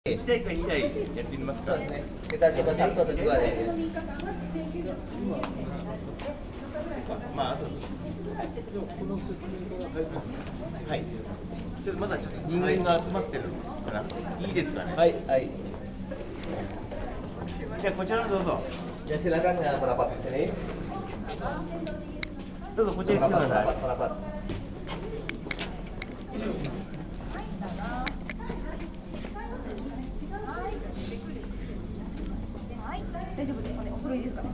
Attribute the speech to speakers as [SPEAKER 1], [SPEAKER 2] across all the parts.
[SPEAKER 1] 1台か2台やってみますか。
[SPEAKER 2] Kita coba satu atau dua ya.
[SPEAKER 1] まあ、あと。はい。ちょっとまだちょっと人間が集まってるかな。いいですかね。
[SPEAKER 2] はい、はい。
[SPEAKER 1] じゃあこちらどうぞ。
[SPEAKER 2] Ya silakan merapat ke sini.
[SPEAKER 1] どうぞこちらに来てください。
[SPEAKER 2] Merapat.
[SPEAKER 3] 大丈夫ですかね。お揃いですかね。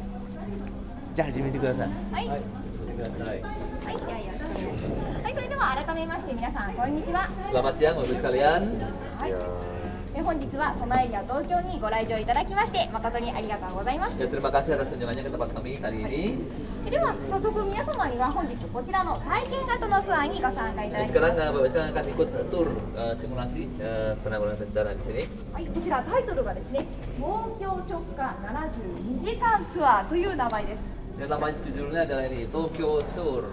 [SPEAKER 1] じゃあ始めてください。
[SPEAKER 3] はい。はい、はい、それでは改めまして皆さんこんにちは。
[SPEAKER 2] Selamat siang Bapak sekalian.
[SPEAKER 3] はい。本日はそのエリア東京にご来場いただきまして誠にありがとうございます。
[SPEAKER 2] Ya, terima kasih atas kunjungannya ke tempat kami kali ini.
[SPEAKER 3] では早速皆様には本日こちらの体験型のツアーにご参加いただきます。
[SPEAKER 2] Sekarang Bapak sekalian akan ikut tur simulasi penanggulangan bencana di sini.
[SPEAKER 3] はい、こちらタイトルがですね、東京直下72時間ツアーという名前です。
[SPEAKER 2] Dan nama judulnya adalah ini Tokyo Tour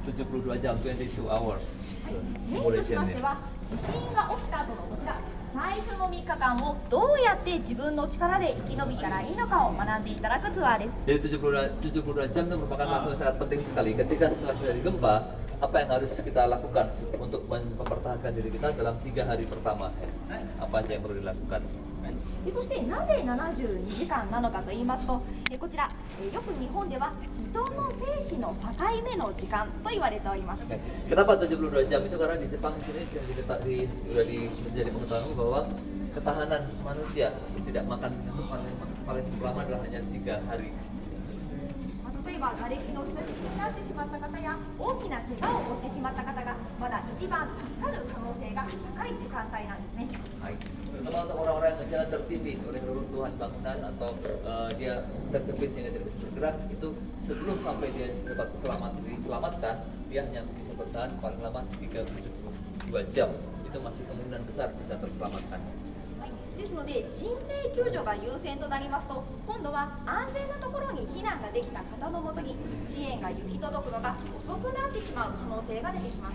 [SPEAKER 2] 72 jam 22 hours.
[SPEAKER 3] メインとしましては地震が起きた後のこちら最初の3日間をどうやって自分の力で生き延びたらいいのかを学んでいただくツアーです。
[SPEAKER 2] Jadi 72 jam itu merupakan waktu yang sangat penting sekali. Ketika setelah terjadi gempa, apa yang harus kita lakukan untuk mempertahankan diri kita dalam 3 hari pertama? Apa aja yang perlu dilakukan?
[SPEAKER 3] そしてなぜ72時間なのかと言いますと、こちらよく日本では人の生死の境目の時間と言われております。
[SPEAKER 2] Kenapa 72 jam itu? Karena di Jepang sini sudah menjadi pengetahuan bahwa ketahanan manusia tidak makan minum paling lama adalah hanya 3 hari.
[SPEAKER 3] 例えば瓦礫の下敷きになってしまった方や大きな怪我を負ってしまった方がまだ一番助かる可能性が高い時間帯なんですね。
[SPEAKER 2] Terutama untuk orang-orang yang jalan tertindih oleh reruntuhan bangunan atau dia terjepit sehingga tidak bisa bergerak, itu sebelum sampai dia dapat diselamatkan, dia hanya bisa bertahan paling lama 32 jam. Itu masih kemungkinan besar bisa terselamatkan.
[SPEAKER 3] ですので人命救助が優先となりますと、今度は安全なところに避難ができた方のもとに支援が行き届くのが遅くなってしまう可能性が出てきます。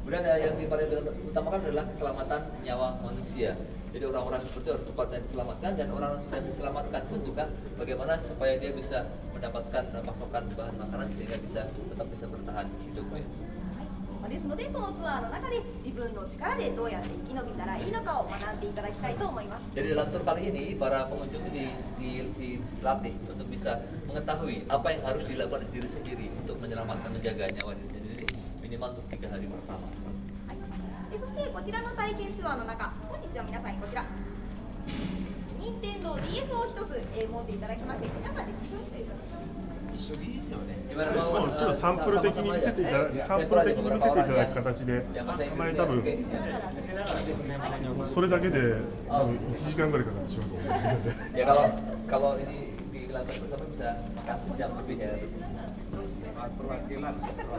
[SPEAKER 2] Kemudian yang paling utamakan adalah keselamatan nyawa manusia. Jadi orang-orang seperti harus cepatnya diselamatkan, dan orang-orang yang sudah diselamatkan pun juga bagaimana supaya dia bisa mendapatkan pasokan bahan makanan sehingga tetap bisa bertahan hidup.
[SPEAKER 3] ですのでこのツアーの中で自分の力でどうやって生き延びたらいいのかを学んでいただきたいと思います。
[SPEAKER 2] Jadi dalam tur kali ini para pengunjung dilatih untuk bisa mengetahui apa yang harus dilakukan diri sendiri untuk menyelamatkan menjaga nyawa diri sendiri minimal untuk 3 hari pertama.
[SPEAKER 3] そしてこちらの体験ツアーの中、本日は皆さんにこちら任天堂 DS を一つ持っていただきまして、皆さんで一緒にという形で。
[SPEAKER 1] 一緒でいいですよね。
[SPEAKER 4] ちょっとサンプル的に見せていただく形で、前多分それだけで多分1時間ぐらいかかってしまうと思うので。
[SPEAKER 2] Ya kalau ini dilakukan bersama bisa makan sejam lebih ya.
[SPEAKER 3] かしこ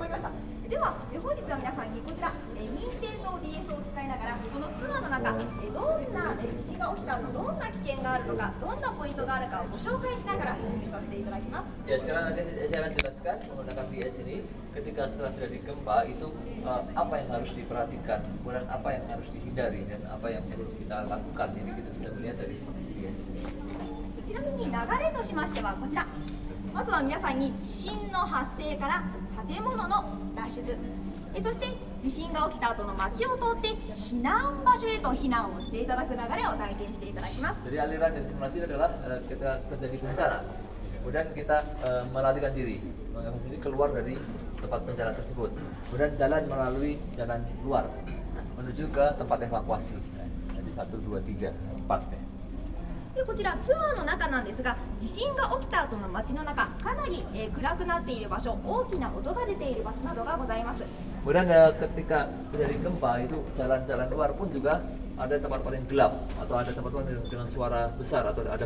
[SPEAKER 3] まりました。では本日は皆さんにこちら任天堂 DS を使いながらこのツアーの中どんな地震が起きた後どんな危険があるのか、どんなポイントがあるかをご紹介しながら進めさせていただきます。
[SPEAKER 2] Ya, sekarang saya akan jelaskan menggunakan DS ini ketika setelah terjadi gempa itu apa yang harus diperhatikan, kemudian apa yang harus dihindari dan apa yang harus kita lakukan. Ini kita bisa melihat dari DS.
[SPEAKER 3] ちなみに流れとしましてはこちら、まずは皆さんに地震の発生から建物の脱出、そして地震が起きた後の街を通って避難場所へと避難をしていただく流れを体験していただきます。
[SPEAKER 2] Jadi aliran dari simulasi adalah ketika terjadi bencana, kemudian kita melarikan diri, keluar dari tempat bencana tersebut, kemudian jalan melalui jalan luar menuju ke tempat evakuasi. Jadi 1, 2, 3, 4 ya.
[SPEAKER 3] でこちらツアーの中なんですが、地震が起きた後の街の中、かなり暗くなっている場所、大きな音が出ている場所などがございます。
[SPEAKER 2] Kemudian ketika terjadi gempa itu jalan-jalan luar pun juga ada tempat paling gelap atau ada tempat dengan suara besar atau ada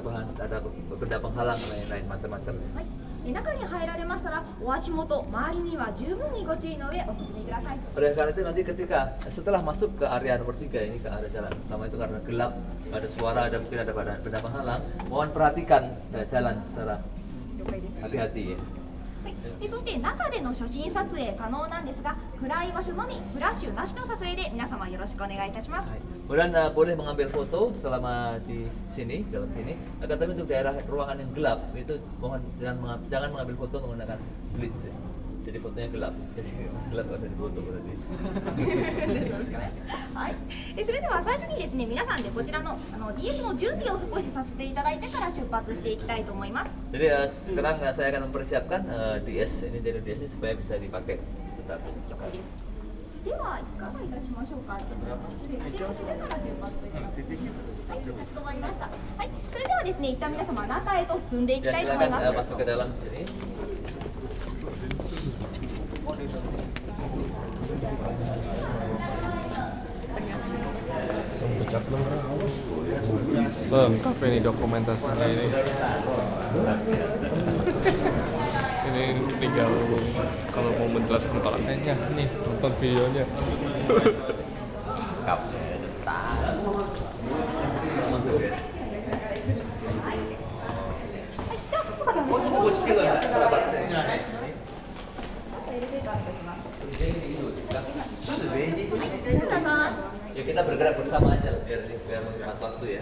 [SPEAKER 2] benda penghalang lain-lain macam-macam.
[SPEAKER 3] はい、中に入られましたらお足元、周りには十分にご注意の上お進みください。
[SPEAKER 2] Oleh karena itu nanti ketika setelah masuk ke area nomor 3 ini ke area jalan pertama itu karena gelap, ada suara, ada mungkin ada benda penghalang, mohon perhatikan jalan secara hati-hati ya.
[SPEAKER 3] そして中での写真撮影可能なんですが、暗い場所のみフラッシュなしの撮影で皆様よろしくお願いいたします。
[SPEAKER 2] Kemudian boleh mengambil foto selama di sini, dalam sini. Tapi untuk daerah ruangan yang gelap itu mohon jangan mengambil foto menggunakan blitz. Jadi fotonya gelap. Jadi gelap nggak usah difoto berarti.
[SPEAKER 3] はい。それでは最初にですね、皆さんでこちらのDS の準備を少しさせていただいてから出発していきたいと思います。
[SPEAKER 2] Jadi sekarang saya akan mempersiapkan DS ini dari DS ini supaya bisa dipakai. Bentar.
[SPEAKER 3] ではいかがいたしましょうか。設定をしてから出発といたします。はい、かしこまりました。はい、それではですね、一旦皆様中へと進んでいきたいと思います。
[SPEAKER 2] Masuk ke dalam sini.
[SPEAKER 5] Lengkap ini dokumentasinya ini. Ini tinggal kalau mau menjelaskan kontennya nih, nonton videonya. Lengkap.
[SPEAKER 2] Ya kita bergerak bersama aja biar menghemat waktu ya.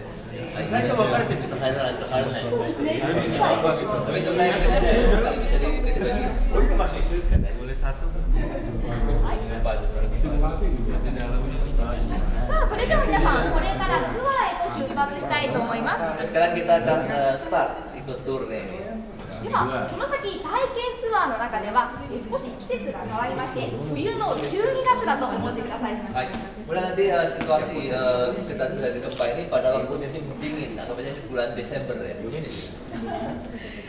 [SPEAKER 1] Saya coba balik ke Thailand ke Thailand.
[SPEAKER 2] Tapi untuk naik bisa dibagi.
[SPEAKER 1] Oh itu masih isu kan? Boleh satu.
[SPEAKER 3] さあ、それでは皆さん、これからツアーへと出発したいと思います。
[SPEAKER 2] Sekarang kita akan start ikut tour nih.
[SPEAKER 3] では、この先体験ツアーの中では少し季節が変わりまして、冬の12月だと思ってください。
[SPEAKER 2] Baik. Kemudian nanti situasi kita terjadi gempa ini pada waktu musim dingin, anggapnya di bulan Desember ya.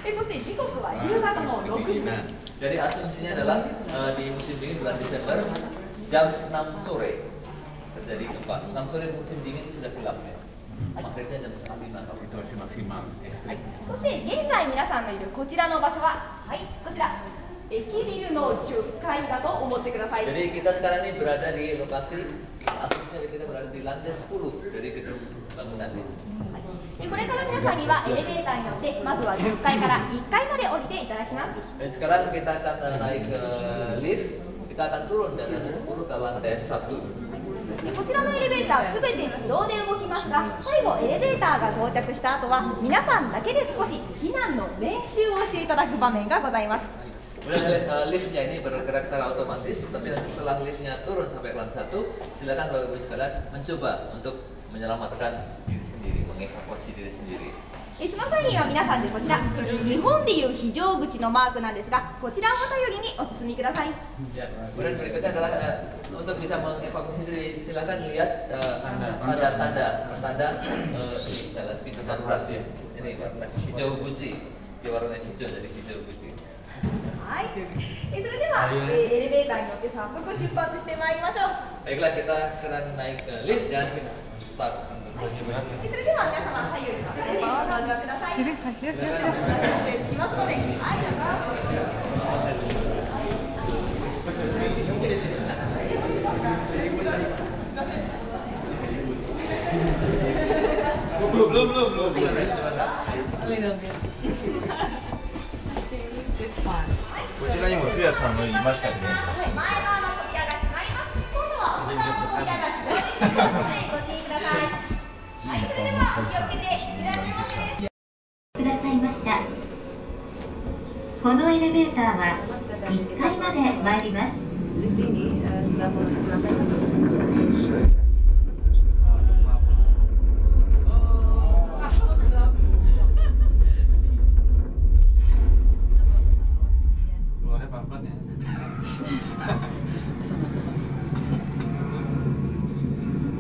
[SPEAKER 3] そして時刻は夕方の6時です。
[SPEAKER 2] Jadi asumsinya adalah di musim dingin bulan Desember jam 6 sore terjadi gempa. 6 sore musim dingin itu sudah gelap ya. Maghribnya jam setengah 5.
[SPEAKER 1] Situasi maksimal ekstrim.
[SPEAKER 3] そして現在皆さんのいるこちらの場所は、はい、こちら駅ビルの10階だと思ってください。
[SPEAKER 2] Jadi kita sekarang ini berada di lokasi asumsinya kita berada di lantai 10 dari gedung bangunan ini.
[SPEAKER 3] これから皆さんにはエレベーターに乗ってまずは10階から1階まで降りていただきます。
[SPEAKER 2] Dan sekarang kita akan naik ke lift, kita akan turun dari lantai 10 ke lantai 1.
[SPEAKER 3] こちらのエレベーターすべて自動で動きますが、最後エレベーターが到着した後は皆さんだけで少し避難の練習をしていただく場面がございます。
[SPEAKER 2] Kemudian liftnya ini bergerak secara otomatis, tapi nanti setelah liftnya turun sampai ke lantai 1, silakan Bapak Ibu sekalian mencoba untuk menyelamatkan diri sendiri, mengevakuasi diri sendiri.
[SPEAKER 3] その際には皆さんでこちら日本でいう非常口のマークなんですが、こちらを頼りにお進みください。
[SPEAKER 2] Ya, kemudian berikutnya adalah untuk bisa mengevakuasi diri, silakan lihat tanda-tanda di dalam pintu darurat ya. Ini warna hijau guci, di warna hijau jadi hijau guci.
[SPEAKER 3] はい、それでは、エレベーターに乗って早速出発してまいりましょう。
[SPEAKER 2] Baiklah, kita sekarang naik ke lift dan kita start.
[SPEAKER 3] それでは皆様左右に分かれてご乗車ください。つきますので、はいどうぞ。
[SPEAKER 1] こちらにもつやさんのいましたね。
[SPEAKER 3] 前側の扉が閉まります。今度は奥側の扉が自動で開きますのでご注意ください。はい、それではお気をつけていらっしゃいませ。
[SPEAKER 6] くださいました。このエレベーターは1階まで参ります。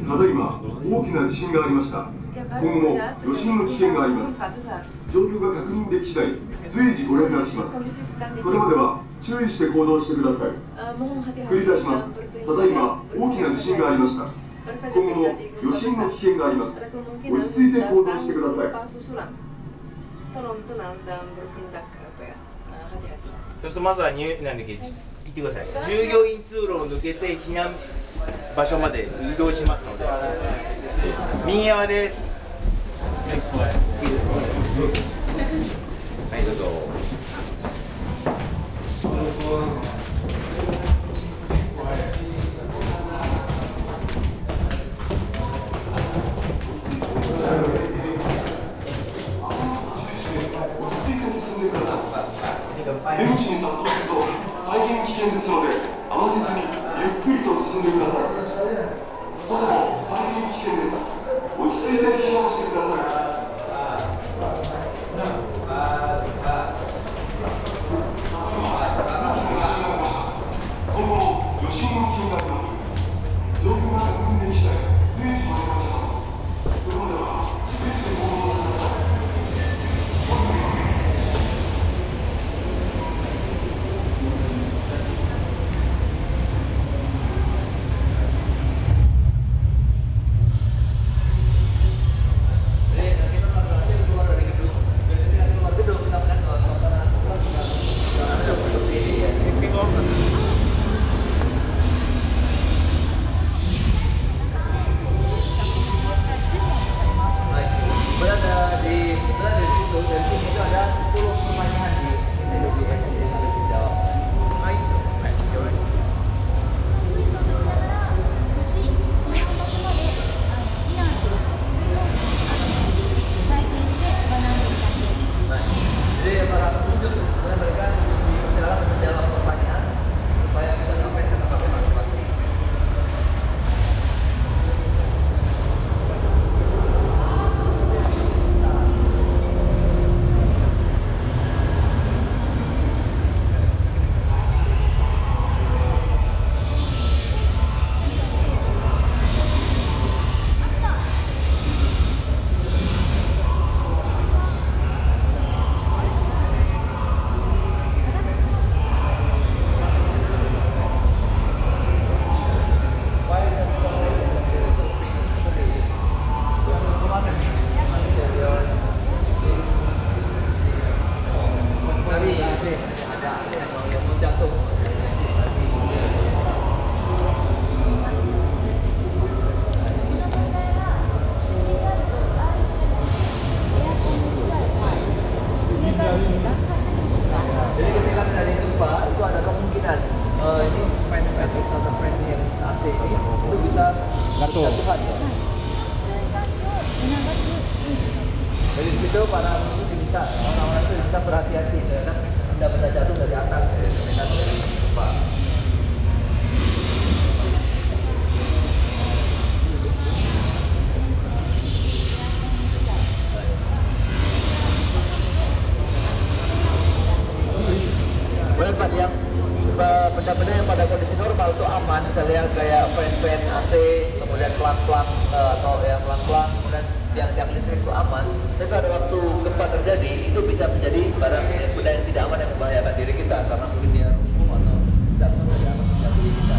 [SPEAKER 7] ただいま大きな地震がありました。今後余震の危険があります。状況が確認でき次第随時ご連絡します。それまでは注意して行動してください。繰り返します。ただいま大きな地震がありました。今後も余震の危険があります。落ち着いて行動してください。
[SPEAKER 1] そうするとまずはなんだっけ、言ってください。従業員通路を抜けて避難場所まで移動しますので、右側です。はい、どうぞ。
[SPEAKER 7] 出口に殺到すると大変危険ですので、慌てずにゆっくりと進んでください。外も大変危険です。落ち着いて避難してください。今後も余震の危険があります。状況が確認でき次第随時お願いします。それまでは注意して行動してください。
[SPEAKER 2] Dari situ para bisa orang-orang itu bisa berhati-hati karena benda-benda jatuh dari atas Pak. Pak, yang benda-benda yang pada kondisi normal itu aman, misalnya kayak fan AC, kemudian pelan-pelan atau yang pelan-pelan, kemudian tiang-tiang listrik itu aman. Tapi pada waktu gempa terjadi itu bisa menjadi barang benda yang tidak aman yang membahayakan diri kita karena mungkin dia lumpuh atau jatuh dari atas diri kita.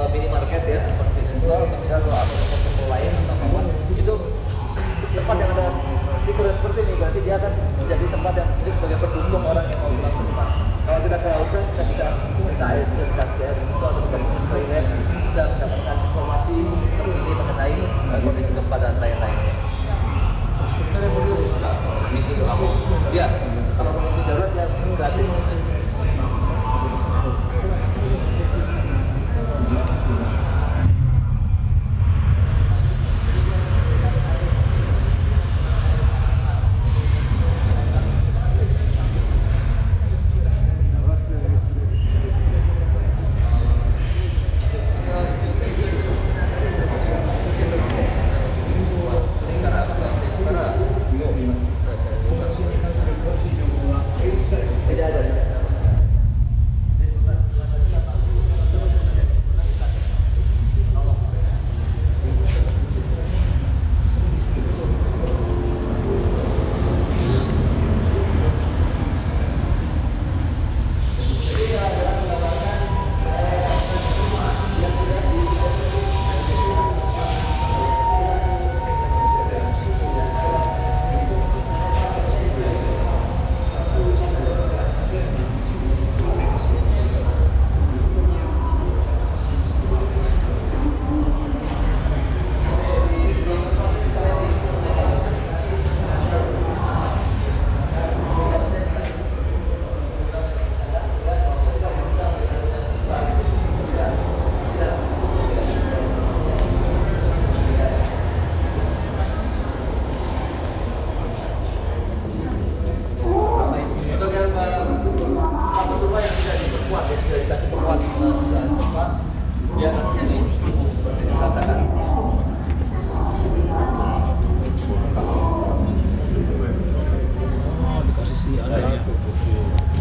[SPEAKER 2] Minimarket ya, seperti store atau misalnya atau lain atau apa itu tempat yang ada lingkungan seperti ini berarti dia akan menjadi tempat yang sendiri sebagai pendukung orang yang mau pulang ke rumah. Kalau kita kelautan, kita bisa minta air, bisa dikasih air itu atau bisa minum toilet, bisa mendapatkan informasi terkini mengenai kondisi gempa dan lain-lainnya. Ya, kalau kondisi darurat ya gratis.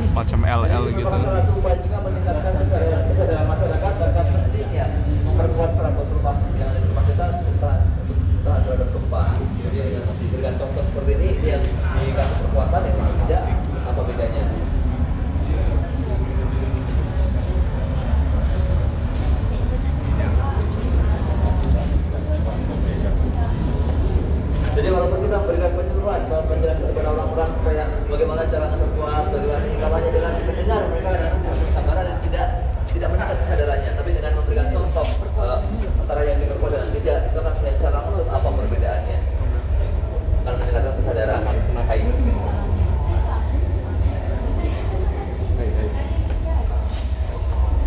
[SPEAKER 5] Semacam LL gitu.
[SPEAKER 2] Upaya juga meningkatkan kesadaran masyarakat akan pentingnya memperkuat perabot rumah yang ada di rumah kita tahan terhadap gempa. Jadi dengan contoh seperti ini yang dikasih perkuatan yang tidak apa bedanya. Jadi walaupun kita memberikan penyuluhan, penjelasan kepada orang-orang supaya bagaimana cara memperkuat, bagaimana caranya dengan mendengar mereka dengan kesabaran yang tidak meningkat kesadarannya, tapi dengan memberikan contoh antara yang diperkuat dan tidak, itu kan cara menurut apa perbedaannya? Kalau meningkatkan kesadaran, hai.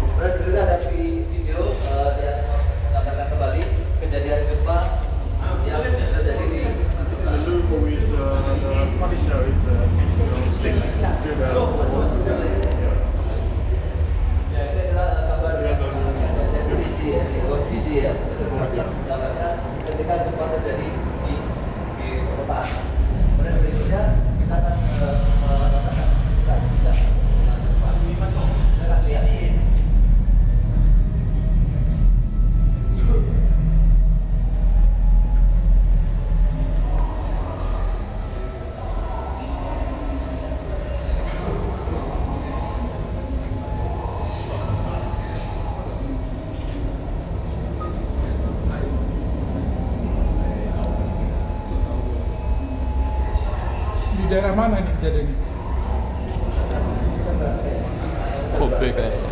[SPEAKER 2] Kemudian kita ada video yang menggambarkan kembali kejadian gempa yang terjadi di
[SPEAKER 4] furniture is stick to the walls.
[SPEAKER 2] Ya, ini adalah gambar posisi ya. Gambarnya ketika gempa terjadi di perkotaan. Kemudian berikutnya kita akan melakukan kita bisa lihat.
[SPEAKER 8] Di daerah mana ini kejadiannya?
[SPEAKER 5] Kobe kayaknya.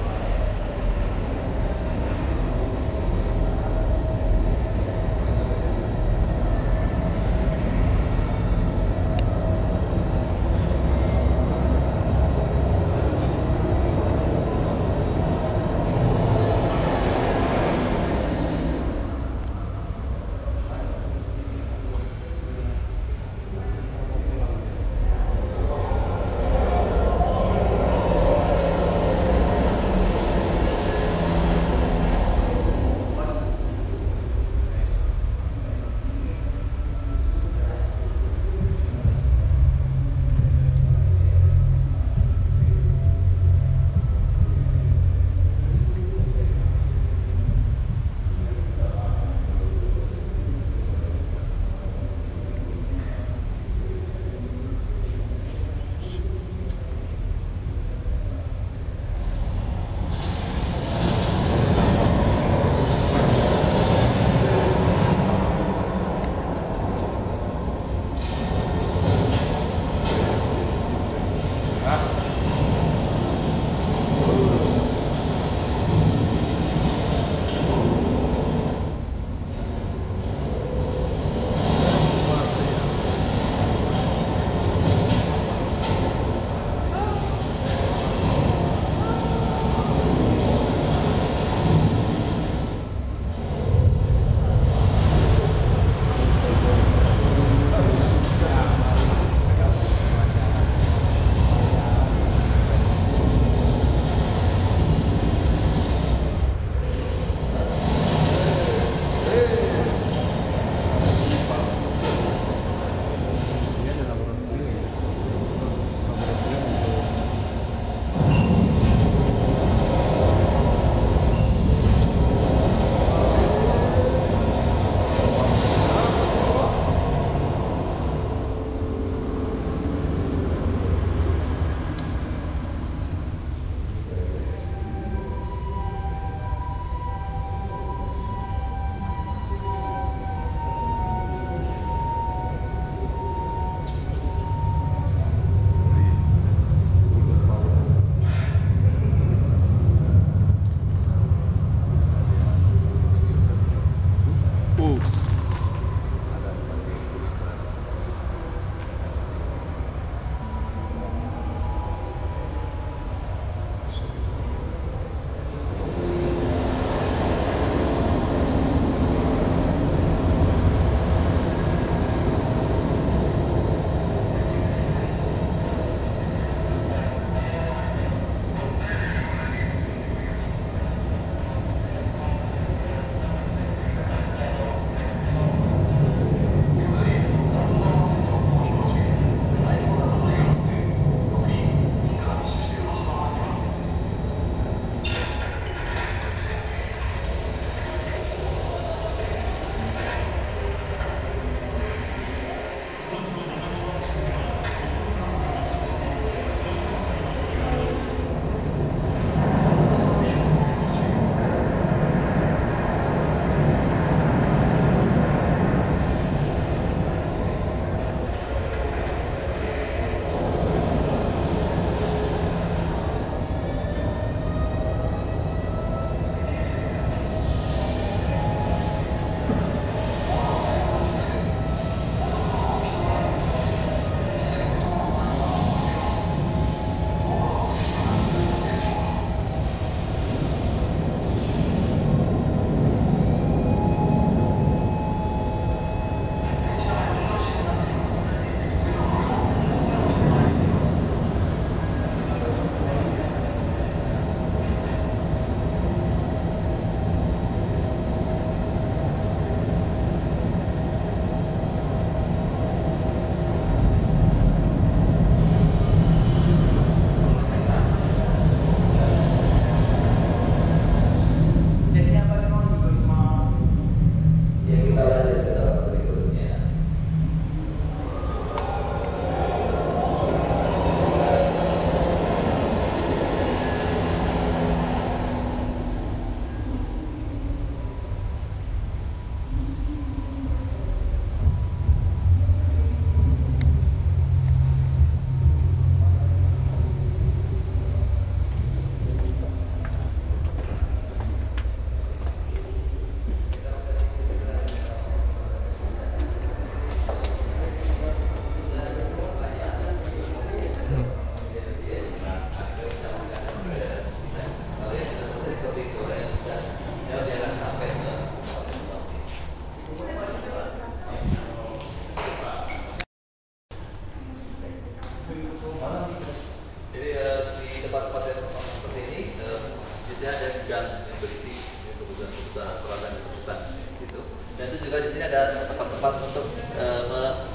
[SPEAKER 2] juga di sini ada tempat-tempat untuk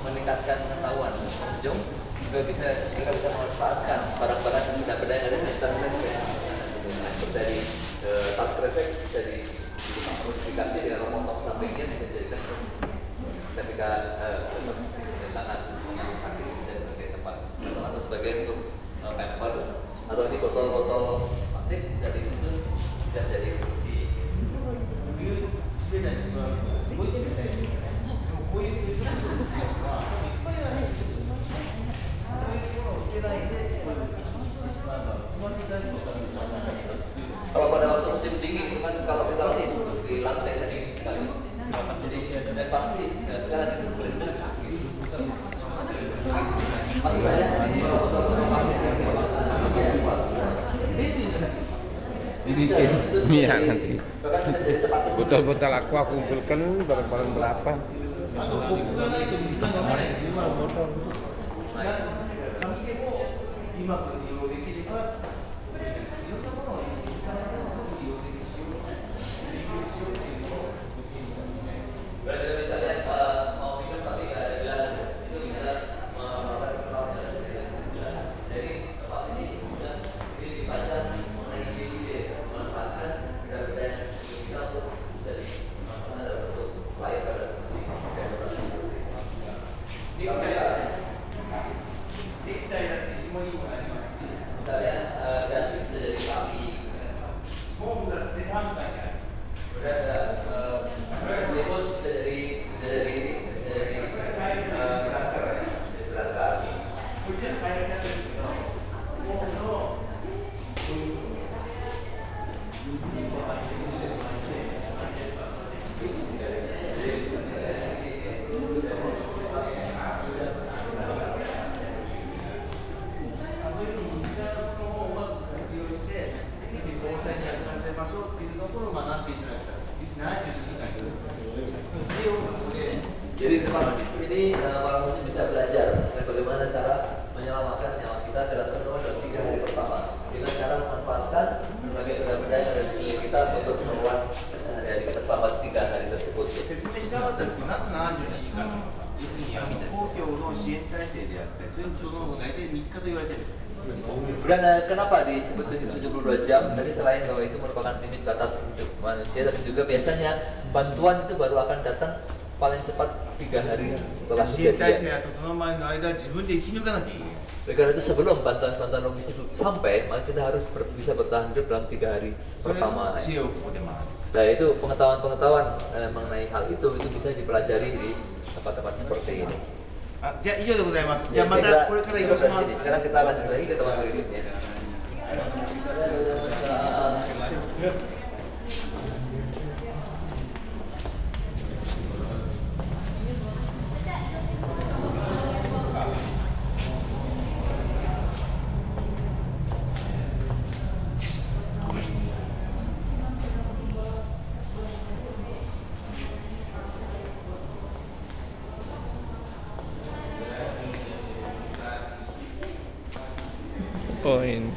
[SPEAKER 2] meningkatkan pengetahuan pengunjung. Juga mereka bisa memanfaatkan barang-barang dan benda-benda yang ada di internet dari tas kresek bisa dimodifikasi dengan remotong sampingnya bisa dijadikan ketika tangan sakit bisa sebagai tempat atau sebagai untuk pampers atau ini botol-botol plastik bisa disusun dan jadi kursi. Kalau pada waktu musim dingin kan kalau kita di lantai dingin sekali, jadi dan pasti sekarang itu berisik.
[SPEAKER 9] Dibikin iya nanti. Botol-botol aku kumpulkan barang-barang berapa?
[SPEAKER 2] Jadi tempat ini para pengunjung bisa belajar bagaimana cara menyelamatkan nyawa kita dalam dalam 3 hari pertama dengan cara memanfaatkan berbagai benda-benda yang ada di sekeliling kita untuk keperluan dari kita selama 3 hari tersebut. Dan kenapa disebut 72 jam? Tadi selain bahwa itu merupakan limit batas hidup manusia, tapi juga biasanya bantuan itu baru akan datang paling cepat 3 hari setelah kejadian. Oleh karena itu sebelum bantuan logistik sampai, maka kita harus bisa bertahan hidup dalam 3 hari pertama. Nah itu pengetahuan mengenai hal itu bisa dipelajari di tempat-tempat seperti ini. Sekarang kita lanjut lagi ke tempat berikutnya.
[SPEAKER 5] Point.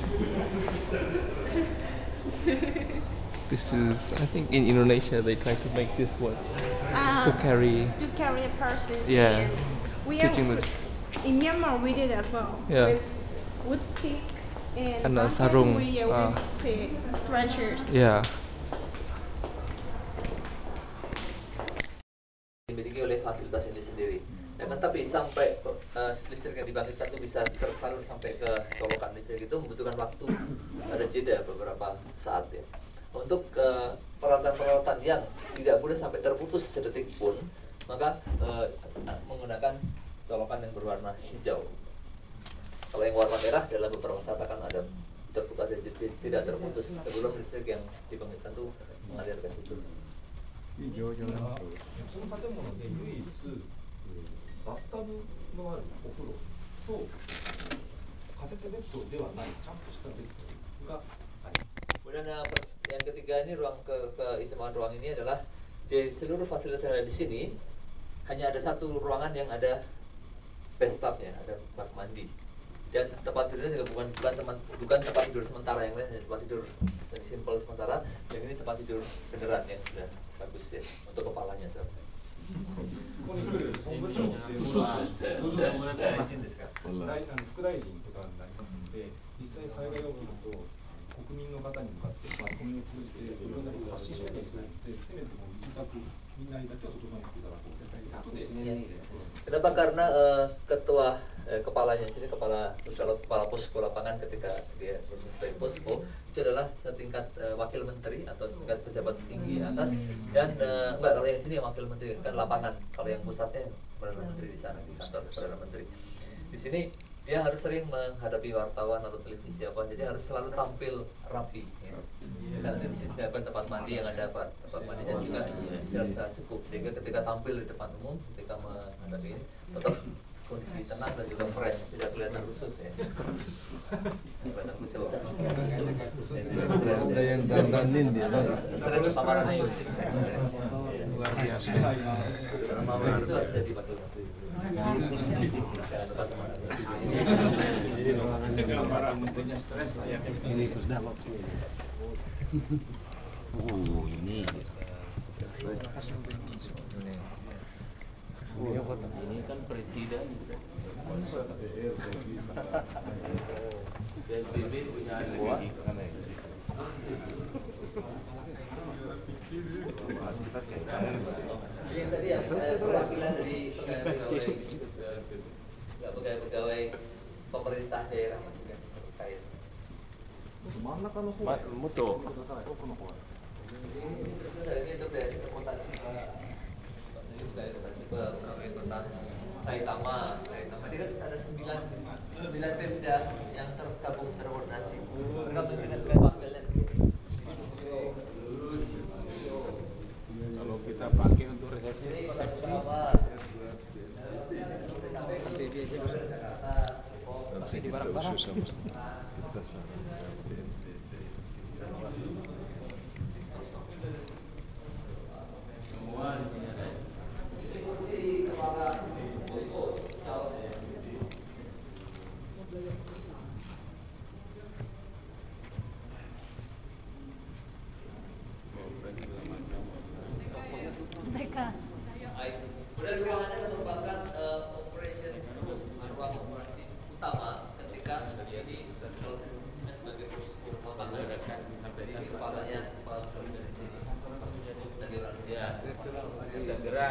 [SPEAKER 5] This is, I think, in Indonesia they try to make this words to carry
[SPEAKER 10] purses.
[SPEAKER 5] Yeah.
[SPEAKER 10] We
[SPEAKER 5] teaching
[SPEAKER 10] are, in Myanmar we did as well.
[SPEAKER 5] Yeah.
[SPEAKER 10] With wood stick and
[SPEAKER 5] sarung.
[SPEAKER 10] We stretchers.
[SPEAKER 5] Yeah.
[SPEAKER 2] Dimiliki oleh fasilitas ini sendiri. Dan tapi sampai listrik yang dibangkitkan itu bisa tersalur sampai ke colokan listrik itu membutuhkan waktu, ada jeda beberapa saat ya. Untuk peralatan-peralatan yang tidak boleh sampai terputus sedetik pun, maka menggunakan colokan yang berwarna hijau. Kalau yang warna merah dalam beberapa saat akan ada terputus, tidak terputus sebelum listrik yang dibangkitkan itu mengalir ke situ.
[SPEAKER 11] バスタブのあるお風呂と仮設ベッドではないちゃんとしたベッドがあります。
[SPEAKER 2] Kemudian yang ketiga ini keistimewaan ruang ini adalah di seluruh fasilitas yang ada di sini hanya ada satu ruangan yang ada bathtubnya, ada bak mandi. Dan tempat tidurnya juga bukan tempat tidur sementara, yang lain hanya tempat tidur simpel sementara. Dan ini tempat tidur beneran yang sudah bagus ya untuk kepalanya.
[SPEAKER 11] ここに来る本部長っていうのは副大臣とかになりますので、実際災害が起きると国民の方に向かってマスコミを通じていろんなことを発信しなきゃいけないので、せめてもう短くみんなにだけは整えていただこうということで。
[SPEAKER 2] Kenapa? Karena ketua kepalanya sini, kepala posko lapangan ketika dia sebagai posko itu adalah setingkat wakil menteri atau setingkat pejabat tinggi atas, dan enggak, kalau yang sini wakil menteri kan lapangan, kalau yang pusatnya perdana menteri di sana, di kantor perdana menteri. Di sini dia harus sering menghadapi wartawan atau televisi apa, jadi harus selalu tampil rapi. Dan di sini ada tempat mandi yang ada tempat mandi dan juga istirahat cukup, sehingga ketika tampil di depan umum, ketika menghadapi ini tetap kondisi tenang dan juga fresh, tidak kelihatan kusut ya.
[SPEAKER 9] Ada yang dandanin dia.
[SPEAKER 2] Stres paparan itu.
[SPEAKER 9] Luar biasa.
[SPEAKER 2] Itu harus dipakai.
[SPEAKER 9] Jadi gambaran punya stres lah ya. Ini sudah ini. Ini kan presiden. PSBB punya anak.
[SPEAKER 2] Yang tadi yang perwakilan dari pegawai pemerintah daerah terkait. Ini untuk dari akuntansi Saitama dia kan ada 9 Pemda yang tergabung terkoordinasi. Mereka mengirimkan wakilnya ke sini.
[SPEAKER 9] Kalau kita pakai untuk resepsi barang-barang.
[SPEAKER 2] Kemudian ruangannya merupakan operation room, ruang operasi utama ketika terjadi sebagai rumah tangga. Jadi kepalanya dari sini. Ya, segera.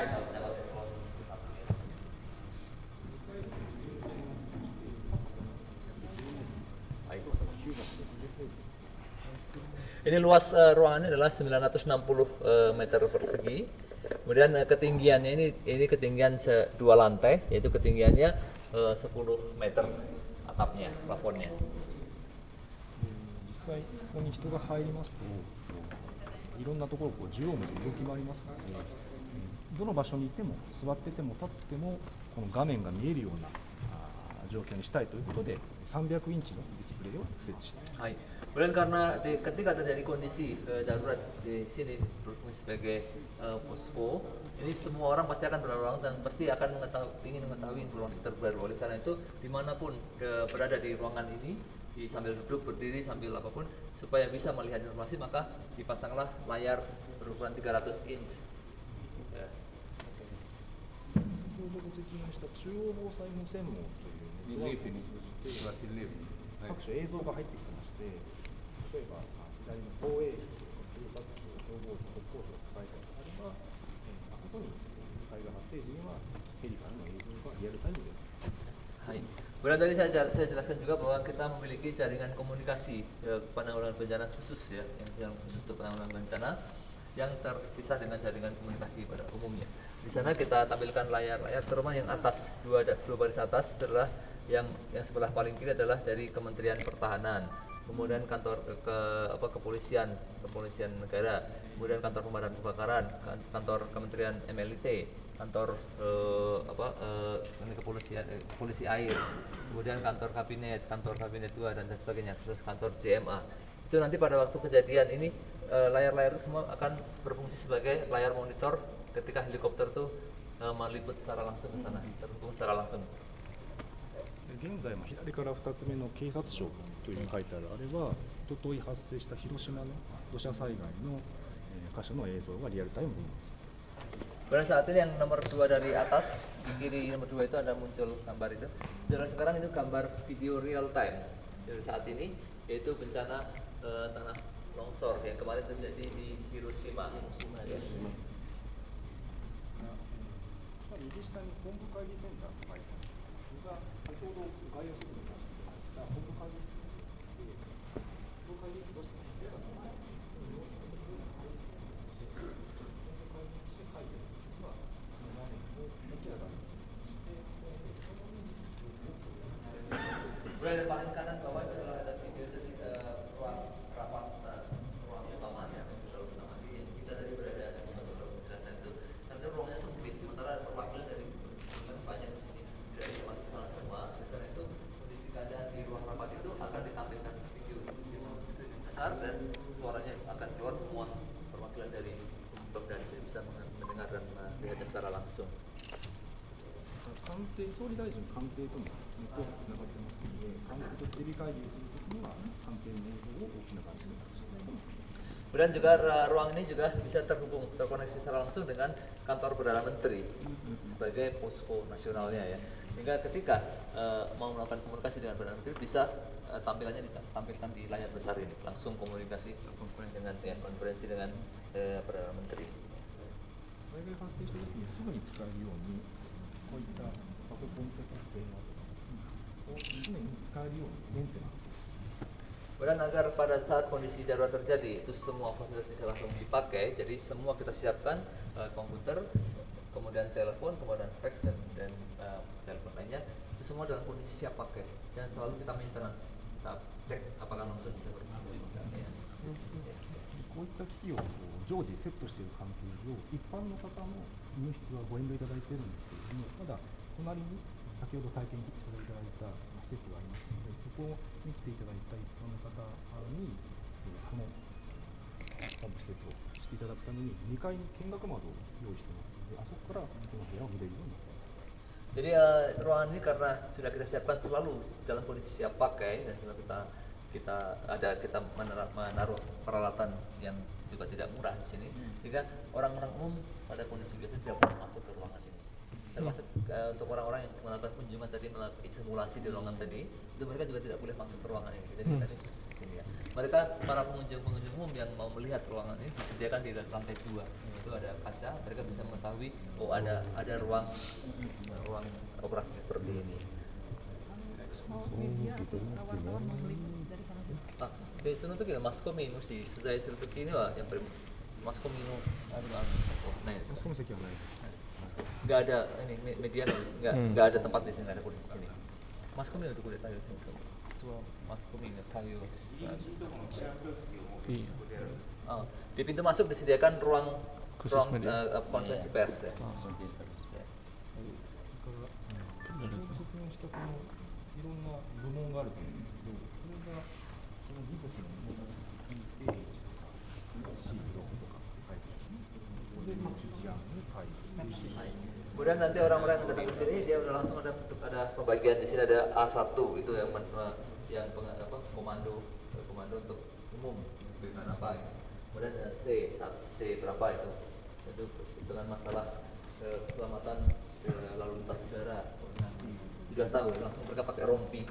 [SPEAKER 2] Ini luas ruangannya adalah 960 meter persegi. Kemudian ketinggiannya ini ketinggian 2 lantai, yaitu ketinggiannya 10 meter atapnya, plafonnya.
[SPEAKER 12] 実際ここに人が入りますと、いろんなところこう縦横無尽に動き回りますので、どの場所にいても座ってても立っててもこの画面が見えるような状況にしたいということで300インチのディスプレイを設置しています。
[SPEAKER 2] はい。Kemudian karena ketika terjadi kondisi darurat di sini berfungsi sebagai posko, ini semua orang pasti akan berlalu dan pasti akan ingin mengetahui informasi terbaru. Oleh karena itu, dimanapun berada di ruangan ini, sambil duduk, berdiri, sambil apapun, supaya bisa melihat informasi, maka dipasanglah layar berukuran 300 inch. Ya.
[SPEAKER 12] 中央防災無線網というネットワークに各種映像が入ってきてまして、例えば左の防衛省、警察庁、消防庁、国交省が伝えたりあれば、あそこに災害発生時にはヘリからの映像がリアルタイムで。
[SPEAKER 2] はい。Kemudian tadi saya jelaskan juga bahwa kita memiliki jaringan komunikasi penanggulangan bencana khusus ya, yang khusus untuk penanggulangan bencana yang terpisah dengan jaringan komunikasi pada umumnya. Di sana kita tampilkan layar-layar, terutama yang atas dua baris atas adalah yang sebelah paling kiri adalah dari Kementerian Pertahanan, kemudian kantor kepolisian negara, kemudian kantor pemadam kebakaran, kantor Kementerian MLIT, kantor polisi air, kemudian kantor kabinet 2 dan sebagainya, terus kantor JMA. Itu nanti pada waktu kejadian ini layar-layar semua akan berfungsi sebagai layar monitor ketika helikopter itu meliput secara langsung ke sana, terhubung secara langsung.
[SPEAKER 12] 現在も左から2つ目の警察庁という書いてあるあれは一昨日発生した広島の土砂災害の箇所の映像がリアルタイムで見ます。
[SPEAKER 2] Kemudian saat ini yang nomor 2 dari atas, di kiri nomor 2 itu ada muncul gambar itu. Dan sekarang itu gambar video real time dari saat ini, yaitu bencana tanah longsor yang kemarin terjadi di Hiroshima. Ya.
[SPEAKER 12] 右下に本部会議センターと書いてある。僕が先ほど概要説明させてもらった本部会議室として
[SPEAKER 2] Berada paling kanan bawah itu adalah ada video dari ruang rapat ruang utama ya, ruang utama ini kita tadi berada di penjelasan itu. Karena ruangnya sempit, sementara perwakilan dari banyak di sini tidak dapat kesalahan semua. Karena itu kondisi keadaan di ruang rapat itu akan ditampilkan video besar dan suaranya akan keluar semua perwakilan dari Pemda di sini bisa mendengar dan melihatnya secara langsung.
[SPEAKER 12] 官邸総理大臣官邸とも向こうがつながってますので、官邸とテレビ会議をするときには官邸の映像を大きな感じで流しています。
[SPEAKER 2] Kemudian juga ruang ini juga bisa terkoneksi secara langsung dengan kantor Perdana Menteri sebagai posko nasionalnya ya. Sehingga ketika mau melakukan komunikasi dengan Perdana Menteri bisa tampilannya ditampilkan di layar besar ini, langsung komunikasi dengan konferensi dengan Perdana Menteri.
[SPEAKER 12] 災害発生したときにすぐに使えるようにこういったパソコンとか電話を常に使えるようにメンテナンス
[SPEAKER 2] Kemudian agar pada saat kondisi darurat terjadi itu semua fasilitas bisa langsung dipakai, jadi semua kita siapkan komputer, kemudian telepon, kemudian fax dan telepon lainnya itu semua dalam kondisi siap pakai dan selalu kita maintenance, kita cek apakah langsung bisa berfungsi.
[SPEAKER 12] こういった機器を常時セットしている関係上、一般の方の入室はご遠慮いただいているんですけれども、ただ隣に先ほど体験していただいた施設がありますので、そこに来ていただいた一般の方にこの本部施設をしていただくために2階に見学窓を用意していますので、あそこからこの部屋を見れるようになっています。
[SPEAKER 2] Jadi ruangan ini karena sudah kita siapkan selalu dalam kondisi siap pakai dan sudah kita menaruh peralatan yang juga tidak murah di sini, sehingga orang-orang umum pada kondisi biasa tidak boleh masuk ke ruangan ini. Termasuk untuk orang-orang yang melakukan kunjungan tadi, melakukan simulasi di ruangan tadi, itu mereka juga tidak boleh masuk ke ruangan ini. Jadi tadi khusus di sini ya. Mereka para pengunjung umum yang mau melihat ruangan ini disediakan di lantai 2. Itu ada kaca, mereka bisa mengetahui oh ada ruang operasi seperti ini. Soの時はマスコミもし取材する時にはやっぱりマスコミのあるないですか？マスコミ席はない。Nggak ada ini media nggak ada tempat di sini, nggak ada di sini. Mas komi untuk kulit tayo sini. Cuma mas komi tayo. Di pintu masuk disediakan ruang konferensi pers. Kemudian nanti orang-orang yang datang ke sini dia langsung ada pembagian di sini, ada A1 itu yang komando untuk umum dengan apa. Kemudian ada C berapa itu dengan masalah keselamatan lalu lintas udara. Sudah tahu langsung mereka pakai rompi.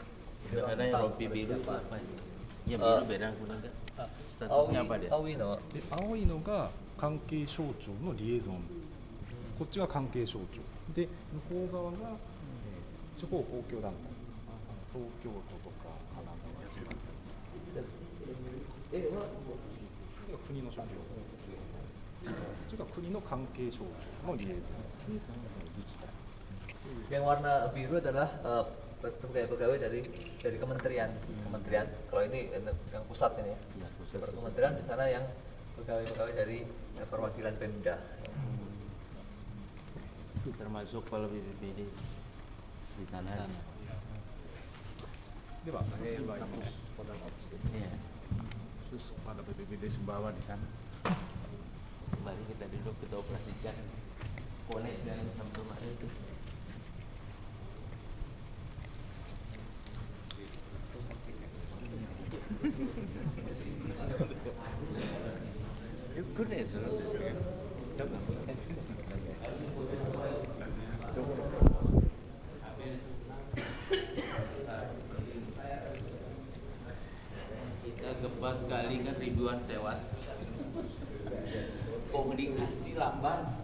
[SPEAKER 13] Ada yang rompi biru apa ini? Ya biru beda kuning kan? Statusnya apa dia?
[SPEAKER 12] 青いのが関係省庁のリエゾン、こっちが関係省庁で、向こう側が、地方公共団体、東京都とか神奈川千葉国の省庁、こっちが国の関係省庁のリエゾン、自治体。
[SPEAKER 2] Yang warna biru adalah pegawai-pegawai dari kementerian. Kalau ini yang pusat ini ya. Kementerian di sana yang pegawai-pegawai dari perwakilan Pemda.
[SPEAKER 13] Termasuk kalau BPBD di sana.
[SPEAKER 12] Dia saya kampus pada kampus.
[SPEAKER 13] Iya.
[SPEAKER 12] Terus ada BPBD Sumbawa di sana.
[SPEAKER 13] Kembali kita duduk kita operasikan konek dan sama-sama itu. Kita gempa sekali kan ribuan tewas. Komunikasi lamban.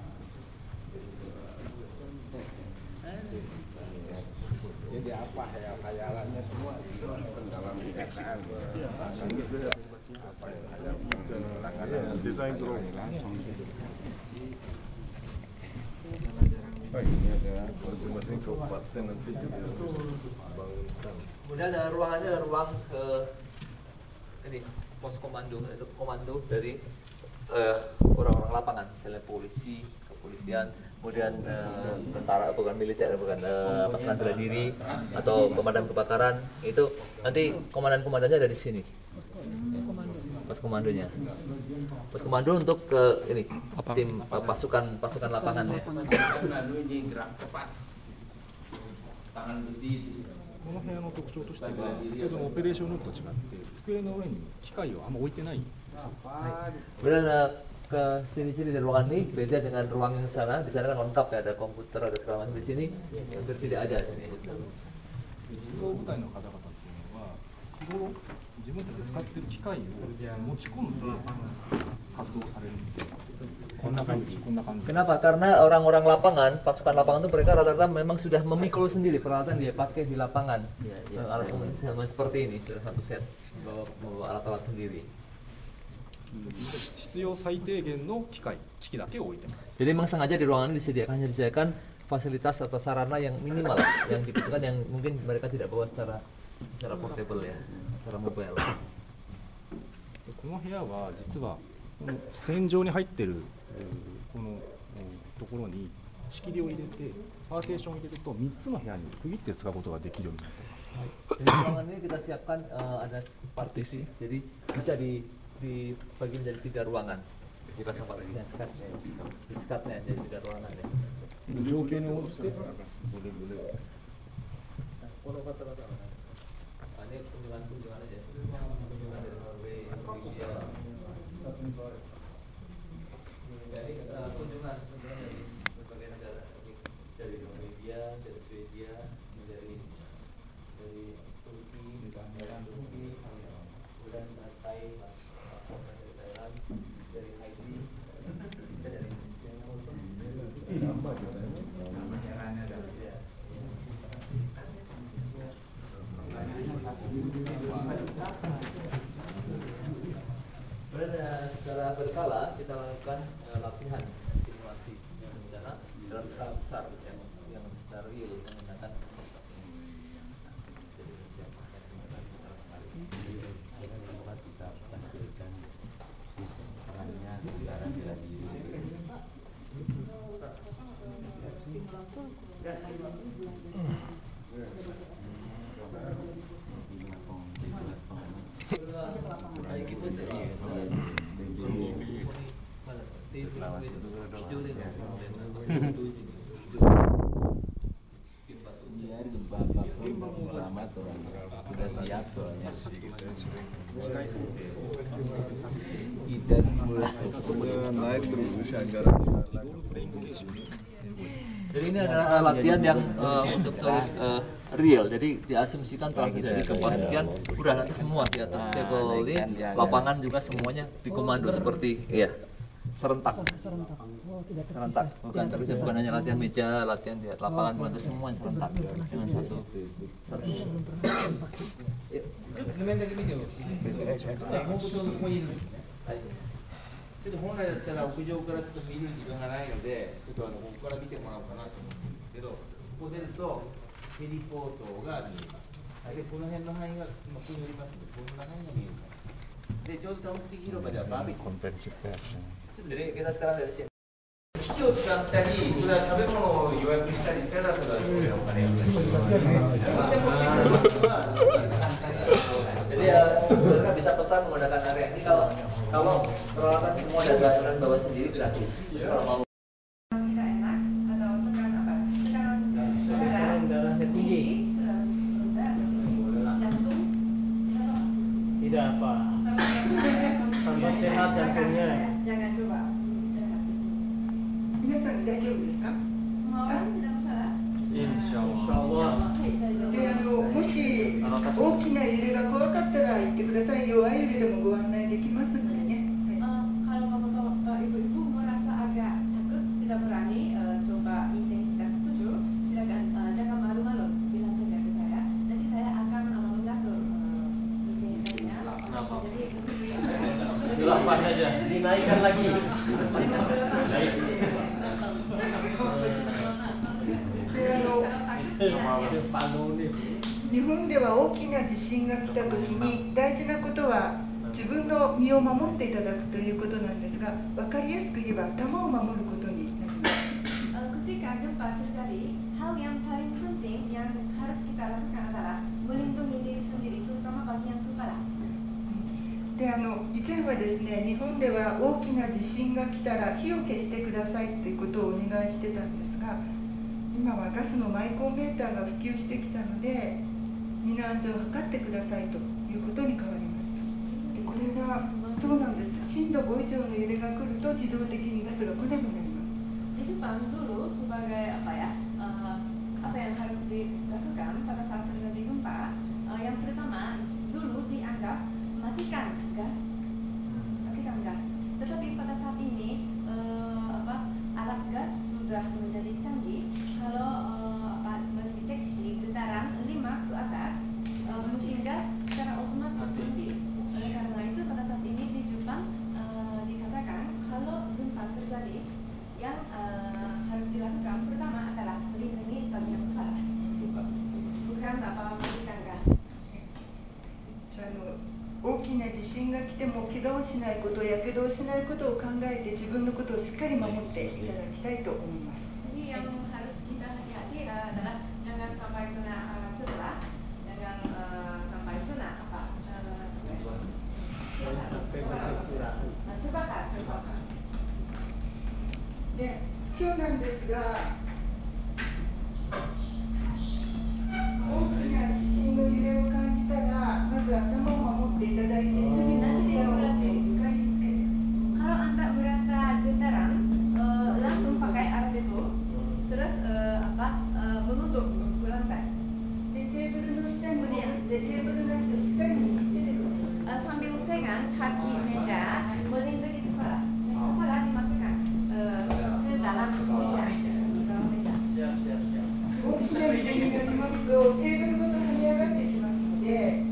[SPEAKER 9] Jadi apa ya khayalannya semua itu dalam kenyataan.
[SPEAKER 4] Desain drone
[SPEAKER 9] langsung. Oh ini ada masing-masing kabupaten nanti juga bangunkan.
[SPEAKER 2] Kemudian ruangannya ada ruang ini pos komando, itu komando dari orang-orang lapangan, misalnya polisi, kepolisian, kemudian tentara, bukan militer, bukan pasukan bela diri atau pemadam kebakaran. Itu nanti komandan-komandannya ada di sini. Pos komandonya. Pos komando untuk ini tim pasukan lapangannya.
[SPEAKER 13] Ini gerak cepat. Tangan besi.
[SPEAKER 12] この部屋の特徴としては、先ほどのオペレーションルームと違って机の上に機械をあんま置いてないんですよ。
[SPEAKER 2] Kemudian ke ciri-ciri dari ruangan ini beda dengan ruang yang sana. Di sana kan lengkap ya, ada komputer, ada segala macam. Di sini hampir tidak ada.
[SPEAKER 12] 実動部隊の方々っていうのは日頃自分たちで使っている機械を持ち込んで活動されるんで。
[SPEAKER 2] Kenapa? Karena orang-orang lapangan, pasukan lapangan itu mereka rata-rata memang sudah memikul sendiri peralatan dia pakai di lapangan. Alat komunikasi seperti ini sudah satu set, bawa alat-alat sendiri.
[SPEAKER 12] 必要最低限の機器だけを置いてます。
[SPEAKER 2] Jadi memang sengaja di ruangan ini disediakan fasilitas atau sarana yang minimal yang dibutuhkan, yang mungkin mereka tidak bawa secara portable ya, secara mobile.
[SPEAKER 12] この部屋は実はこの天井に入ってるこのところに仕切りを入れてパーテーションを入れると3つの部屋に区切って使うことができるようになってます。
[SPEAKER 2] Di ruangan ini kita siapkan ada partisi, jadi bisa dibagi menjadi 3 ruangan. Dipasang partisinya, skatnya jadi 3 ruangan ya.
[SPEAKER 12] 状況に応じて
[SPEAKER 2] Ini kunjungan aja. Kunjungan dari Norway, Indonesia. Dari kunjungan dari berbagai negara, dari Norwegia, dari Swedia, dari Turki, kemudian Thai, dari Thailand, dari Haiti, dari Indonesia. Secara berkala kita lakukan latihan simulasi bencana dalam skala besar yang secara real menggunakan Jadi ini adalah latihan yang betul-betul real. Jadi diasumsikan telah terjadi gempa sekian, udah nanti semua di atas table ini, lapangan juga semuanya dikomando seperti ya serentak. Serentak. Bukan terus bukan hanya latihan meja, latihan di lapangan, bantu semua serentak dengan satu.
[SPEAKER 1] ちょっと本来だったら屋上からちょっと見る時間がないので、ちょっとここから見てもらおうかなと思うんですけど、ここ出るとヘリポートが見えます。で、この辺の範囲が今ここにおりますので、こんな範囲が見えるから。で、ちょうど多目的広場ではバーベキュー。
[SPEAKER 2] Jadi kita sekarang dari sini.
[SPEAKER 1] 機器を使ったり、それは食べ物を予約したりしたら、それはお金を使って。
[SPEAKER 2] Jadi ya, mereka bisa pesan menggunakan area ini. Kalau peralatan semua dan aturan bawa sendiri gratis. Kalau mau darahnya tinggi, tidak apa, tambah sehat jantungnya.
[SPEAKER 14] ん大丈夫ですか？
[SPEAKER 2] Insyaallah.
[SPEAKER 14] でもし大きな揺れが怖かったら言ってください。弱い揺れでもご案内できますのでね。
[SPEAKER 10] Kalau bapak ibu-ibu merasa agak takut, tidak berani, coba intensitas 7, silakan jangan malu-malu, bilang saja ke saya. Nanti saya akan mengatur intensitasnya. Jadi
[SPEAKER 13] 8 saja, dinaikkan lagi.
[SPEAKER 14] 日本では大きな地震が来たときに大事なことは自分の身を守っていただくということなんですが、分かりやすく言えば頭を守ることになります。
[SPEAKER 3] Ketika gempa terjadi, hal yang paling penting yang harus kita lakukan adalah melindungi diri sendiri, terutama bagian kepala.
[SPEAKER 14] で以前はですね、日本では大きな地震が来たら火を消してくださいということをお願いしてたんですが、今はガスのマイコンメーターが普及してきたので、身の安全を測ってくださいということに変わりました。でこれがそうなんです。震度5以上の揺れが来ると自動的にガスが来なくなります。
[SPEAKER 3] Di Jepang dulu sebagai apa yang harus dilakukan pada saat terjadi gempa, yang pertama dulu dianggap matikan gas. Tetapi pada saat ini alat gas sudah menjadi canggih. Kalau mendeteksi getaran 5 ke atas, mesin gas secara otomatis berhenti. Oleh karena itu pada saat ini di Jepang dikatakan kalau gempa terjadi, yang harus dilakukan pertama adalah melindungi bagian kepala, bukan matikan gas.
[SPEAKER 14] 大きな地震が来ても怪我をしないこと、やけどをしないことを考えて自分のことをしっかり守っていただきたいと思います。
[SPEAKER 3] Jadi yang harus kita hati-hati adalah jangan sampai kena cedera, jangan sampai kena terbakar.
[SPEAKER 14] で、今日なんですが、大きな地震の揺れを感じたら、まず頭を守っていただいて、すぐに膝を床につけて。
[SPEAKER 3] Kalau Anda merasa getaran, langsung pakai alat itu, terus menusuk ke lantai.
[SPEAKER 14] で、テーブルの下に持ってテーブルの足をしっかり握っててください。
[SPEAKER 3] Sambil pegang kaki meja, melindungi kepala. Kepala dimasukkan ke dalam meja.
[SPEAKER 14] 大きな揺れになりますと、テーブルごと跳ね上がっていきますので、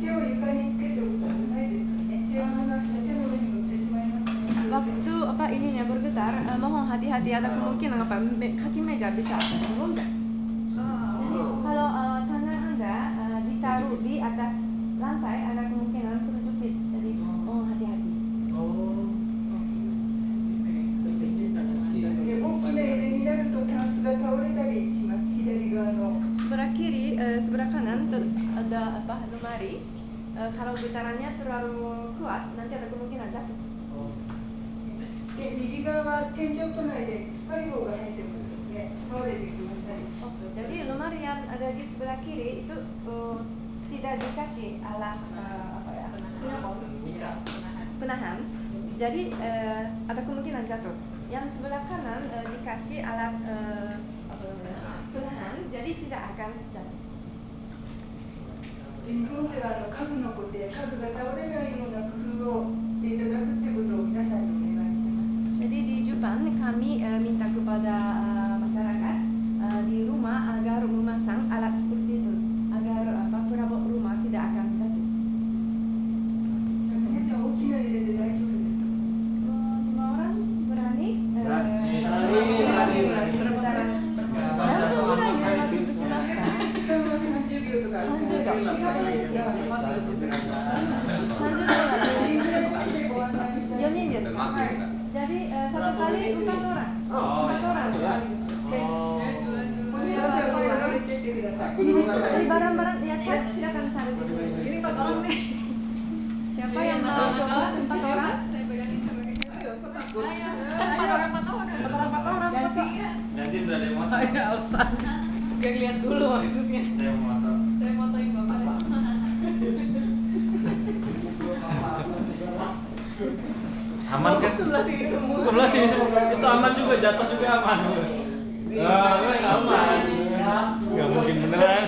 [SPEAKER 14] 手を床につけておくと危ないですからね。手を離して手の上に乗ってしまいますね。
[SPEAKER 3] Waktu ininya bergetar, mohon hati-hati, ada kemungkinan kaki meja bisa melonjak. Kalau tangan Anda ditaruh di atas lantai, ada kemungkinan terjepit. Jadi mohon hati-hati.
[SPEAKER 14] 大きな揺れになるとタンスが倒れたりします。左側の
[SPEAKER 3] sebelah kiri, sebelah kanan ada lemari. Kalau getarannya terlalu kuat, nanti ada kemungkinan jatuh.
[SPEAKER 14] で、右側は天井と内で突っ張り棒が入ってますので、倒れてください。
[SPEAKER 3] Jadi lemari yang ada di sebelah kiri itu tidak dikasih alat penahan. Jadi ada kemungkinan jatuh. Yang sebelah kanan dikasih alat penahan, jadi tidak akan jatuh.
[SPEAKER 14] 日本では家具の固定、家具が倒れないような工夫をしていただくということを皆さんにお願いしています。
[SPEAKER 3] Jadi di Jepang kami minta kepada masyarakat di rumah agar memasang alat seperti itu agar perabot rumah tidak akan jatuh.
[SPEAKER 14] 皆さん大きな揺れで大丈夫ですか？
[SPEAKER 3] Semua orang berani? Berani. Jadi satu kali 4 orang. 4 orang. Dari barang-barang di atas silakan taruh. Ini 4 orang nih. Siapa yang mau coba 4 orang? Saya pegangin sama kakek. Ayo, aku takut. 4 orang. 4 orang.
[SPEAKER 13] Nanti udah ada motor.
[SPEAKER 3] Ya, alasan. Gak lihat dulu maksudnya.
[SPEAKER 13] Saya mau motor.
[SPEAKER 3] Saya motoin bapak.
[SPEAKER 15] Aman kan? Sebelah sini semua. Itu aman juga, jatuh juga aman. Aman. Nggak mungkin beneran.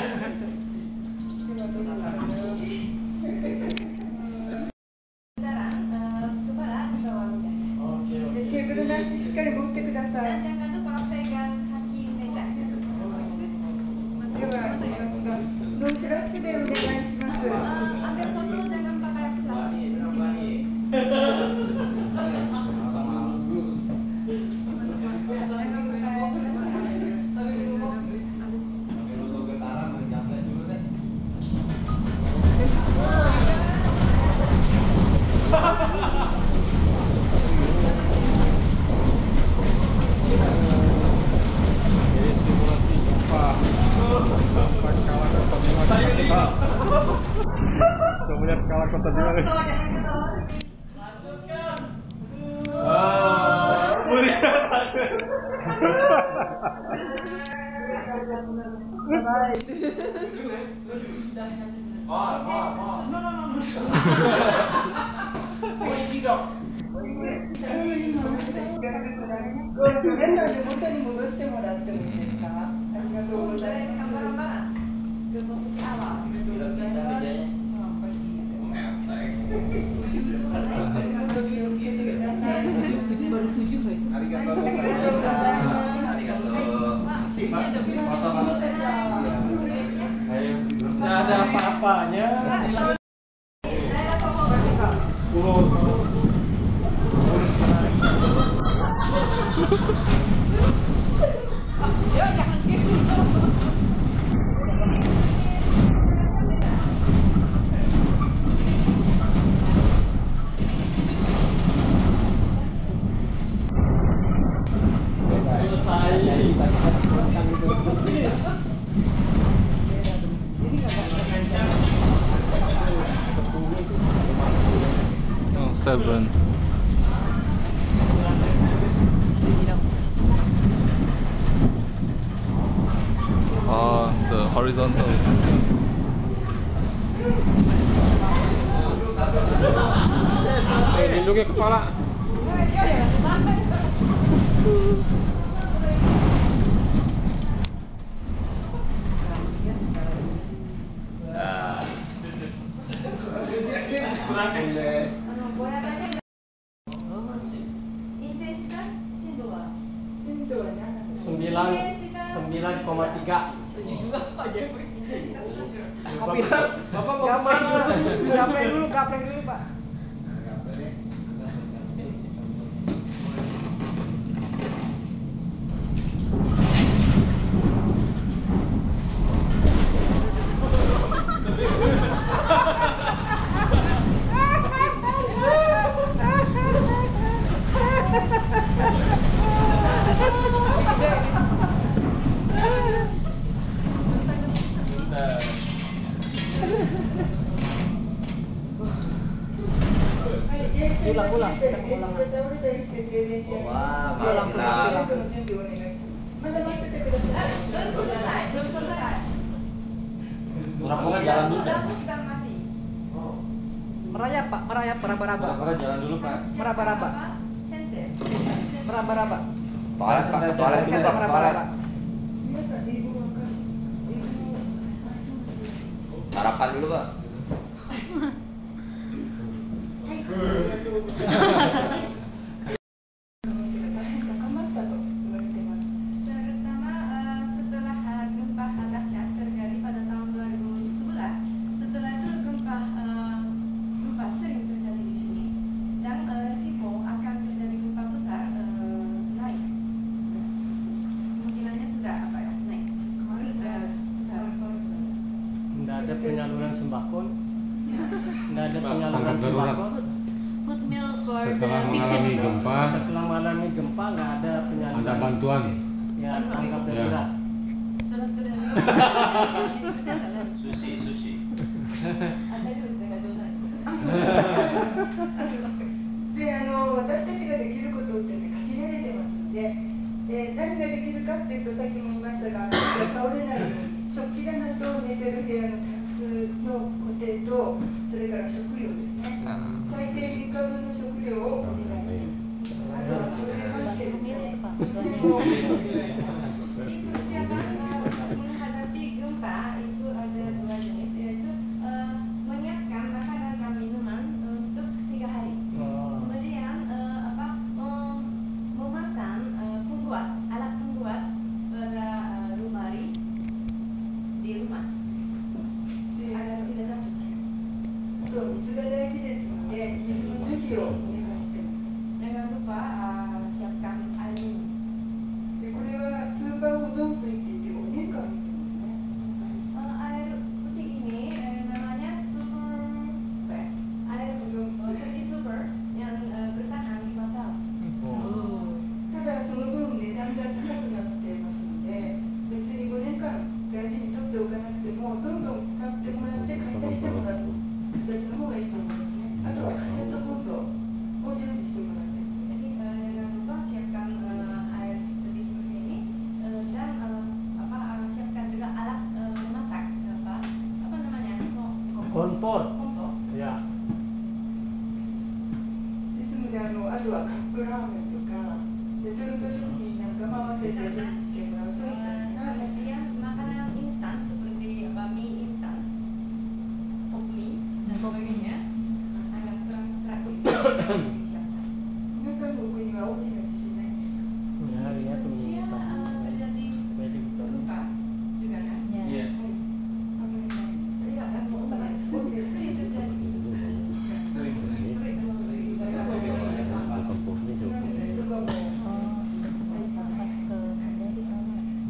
[SPEAKER 15] Nggak ada apa-apanya.
[SPEAKER 5] Oh, 7. Oh, the horizontal.
[SPEAKER 15] Lindungi kepala. Sembilan koma tiga. Bapak mau gaplek dulu Pak. Ulang.
[SPEAKER 1] Wah,
[SPEAKER 15] langsung. Rombongan jalan dulu. Merayap Pak, meraba-raba. Jalan dulu Pak. Meraba-raba.
[SPEAKER 1] Toilet Pak, toilet dulu Pak, toilet. Sarapan dulu Pak.
[SPEAKER 10] Terutama setelah gempa dahsyat terjadi pada tahun 2011, setelah itu gempa sering terjadi di sini dan resiko akan terjadi gempa besar naik. Kemungkinannya sudah naik.
[SPEAKER 15] Nggak ada penyaluran sembako. Nggak ada penyaluran sembako.
[SPEAKER 16] Setelah mengalami
[SPEAKER 15] gempa nggak ada penyaluran.
[SPEAKER 16] Ada bantuan.
[SPEAKER 15] Ya, anggap darurat.
[SPEAKER 10] Surat terjadi.
[SPEAKER 1] Sushi.
[SPEAKER 14] で、私たちができることって限られてますので、何ができるかっていうと、さっきも言いましたが、倒れないように食器棚と寝てる部屋のタンスの固定とそれから食料ですね。最低3日分の食料をお願いします。あとはトイレ関係ですね。
[SPEAKER 10] Menghadapi gempa itu ada dua jenis, yaitu menyiapkan makanan dan minuman untuk 3 hari. Kemudian memasang alat pembuat pada lemari di rumah agar tidak jatuh.
[SPEAKER 14] 水が大事ですので、水の準備をお願いしています。
[SPEAKER 10] Jangan lupa siapkan air minum.
[SPEAKER 14] でこれはスーパー保存水って言って5年間持ちますね。
[SPEAKER 10] Air putih ini namanya air putih super yang bertahan 5 tahun.
[SPEAKER 14] ただその分値段が高くなっていますので、別に5年間大事に取っておかなくてもどんどん使ってもらって買い出してもらう形の方がいいと思いますね。あとはカセットコンロを準備してもらいたいです。
[SPEAKER 10] Jadi jangan lupa siapkan air putih seperti ini dan siapkan juga alat memasak apa namanya
[SPEAKER 15] kompor. Ya.
[SPEAKER 14] ですのであとはカップラーメンとかレトルト食品なんかも合わせて準備してもらうといいんじゃないかなと思います。
[SPEAKER 10] Kemudian makanan instan seperti mie instan, pop mie dan sebagainya sangat praktis disiapkan.
[SPEAKER 14] 皆さんの国は大きな地震ないんですか？
[SPEAKER 10] Indonesia terjadi gempa juga kan?
[SPEAKER 5] Iya.
[SPEAKER 10] Sering terjadi.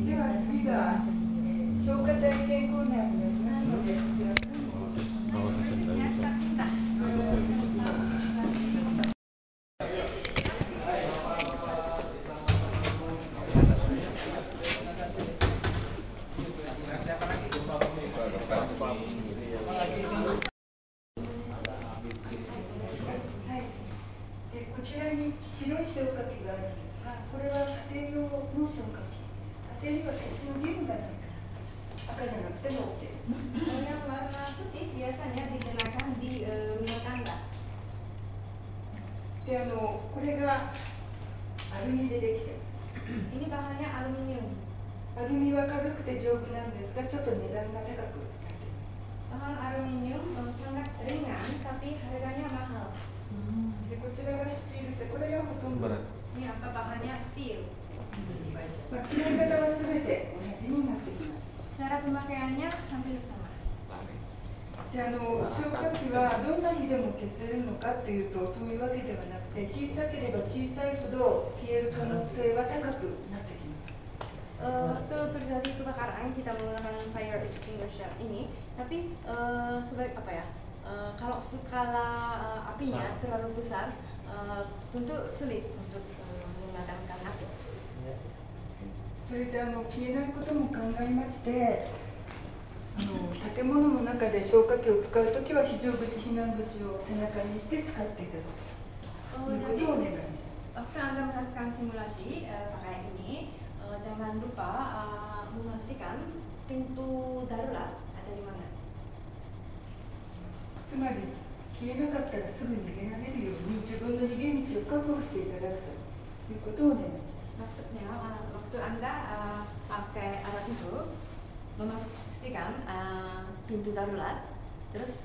[SPEAKER 14] では次が消化体験コーナーになりますので、こちらからこちらに白い消火器があるんですが、これは家庭用の消火器。家庭には設置の義務がないから赤じゃなくても OK。
[SPEAKER 10] Yang warna putih biasanya digunakan di rumah tangga.
[SPEAKER 14] でこれがアルミでできています。
[SPEAKER 10] Ini bahannya aluminium.
[SPEAKER 14] アルミは軽くて丈夫なんですが、ちょっと値段が高くなっています。
[SPEAKER 10] Bahan aluminium sangat ringan tapi harganya mahal.
[SPEAKER 14] でこちらがスチール製、これがほとんど。
[SPEAKER 10] Ini apa bahannya steel.
[SPEAKER 14] 使い方はすべて同じになってきます。
[SPEAKER 10] Cara pemakaiannya hampir sama.
[SPEAKER 14] で消火器はどんな火でも消せるのかというとそういうわけではなくて、小さければ小さいほど消える可能性は高くなってきます。
[SPEAKER 10] Waktu terjadi kebakaran kita menggunakan fire extinguisher ini, tapi sebagai apa ya? Kalau skala apinya terlalu besar, tentu sulit untuk memadamkan api.
[SPEAKER 14] それで消えないことも考えまして、建物の中で消火器を使うときは非常口避難口を背中にして使っていただくということをお願いします。
[SPEAKER 10] Waktu Anda melakukan simulasi pakai ini, jangan lupa memastikan pintu darurat ada di mana.
[SPEAKER 14] つまり消えなかったらすぐ逃げられるように自分の逃げ道を確保していただくということをお願いします。
[SPEAKER 10] Maksudnya waktu Anda pakai alat itu memastikan pintu darurat, terus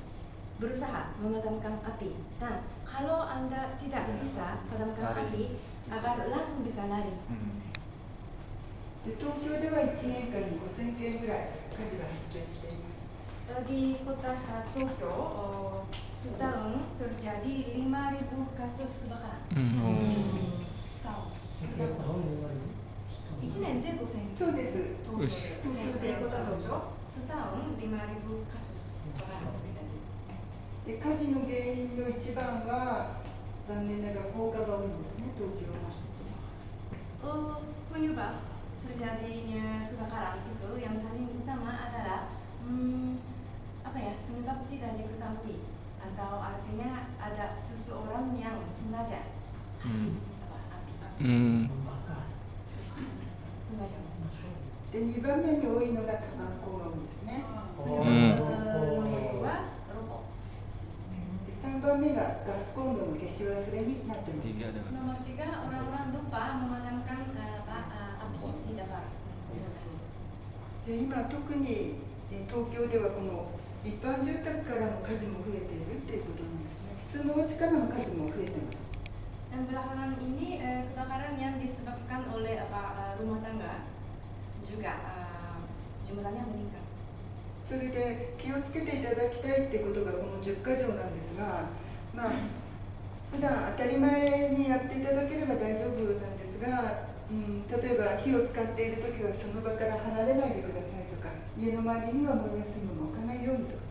[SPEAKER 10] berusaha memadamkan api. Nah, kalau Anda tidak bisa memadamkan api, agar langsung bisa lari.
[SPEAKER 14] で東京では1年間に5000件ぐらい火事が発生しています。
[SPEAKER 10] Di kota Tokyo setahun terjadi 5.000 kasus kebakaran. Setahun. 1年で5000件。
[SPEAKER 14] そうです。
[SPEAKER 10] 東京でkota Tokyo setahun 5.000 kasus kebakaran terjadi.
[SPEAKER 14] で火事の原因の一番は残念ながら放火が多いんですね、東京は。
[SPEAKER 10] Penyebab terjadinya kebakaran itu yang paling utama adalah apa ya, penyebab tidak diketahui atau artinya ada seseorang yang sengaja kasih api. Sengaja.
[SPEAKER 14] で2番目に多いのがタバコが多いですね。し忘れになっています。
[SPEAKER 10] Nomor 3, orang-orang lupa memadamkan api di dapur.
[SPEAKER 14] で今特に東京ではこの一般住宅からの火事も増えているということなんですね。普通のお家からの火事も増えています。
[SPEAKER 10] Dan belakangan ini kebakaran yang disebabkan oleh rumah tangga juga jumlahnya meningkat.
[SPEAKER 14] それで気をつけていただきたいってことがこの10か条なんですが、まあ普段当たり前にやっていただければ大丈夫なんですが、例えば火を使っているときはその場から離れないでくださいとか、家の周りには燃えやすいものを置かないようにとか、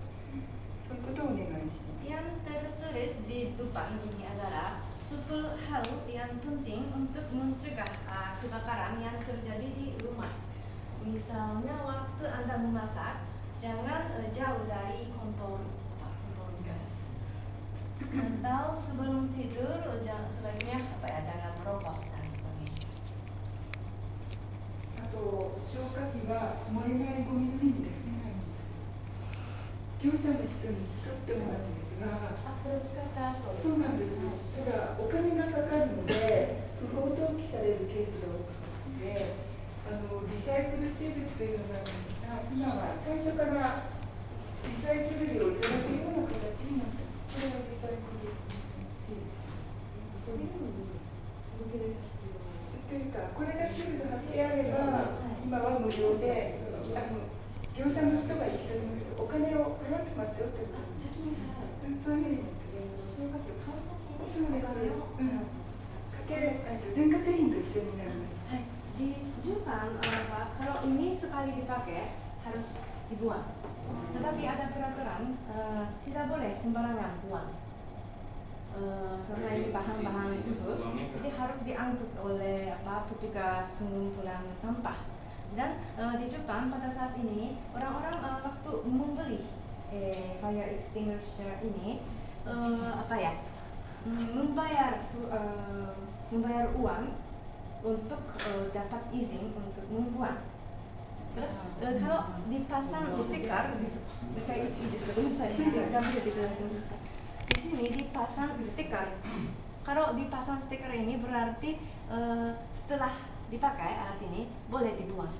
[SPEAKER 14] そういうことをお願いしています。
[SPEAKER 10] Yang tertulis di depan ini adalah 10 hal yang penting untuk mencegah kebakaran yang terjadi di rumah. Misalnya waktu Anda memasak, jangan jauh dari kompor gas. Atau sebelum tidur, sebaiknya jangan merokok dan sebagainya.
[SPEAKER 14] あと消火器は燃えないゴミの瓶に出せないんです。業者の人に取ってもらうんですが、そうなんです。ただお金がかかるので不法投棄されるケースが多くて、リサイクルシールというのがあるんですが、今は最初からリサイクル料をいただくような形になっています。これがリサイクルシール。というか、これがシールが貼ってあれば、今は無料で、業者の人が言っております。お金を払ってますよということです。そういうふうになっています。そうです。電化製品と一緒になりました。
[SPEAKER 10] Ditunjukkan kalau ini sekali dipakai harus dibuang. Tetapi ada peraturan tidak boleh sembarangan buang. Karena ini bahan-bahan khusus, jadi harus diangkut oleh petugas pengumpulan sampah. Dan di Jepang pada saat ini orang-orang waktu membeli fire extinguisher ini membayar uang untuk dapat izin untuk membuang. Terus kalau dipasang stiker di sini dipasang stiker. Kalau dipasang stiker ini berarti setelah dipakai alat ini boleh dibuang.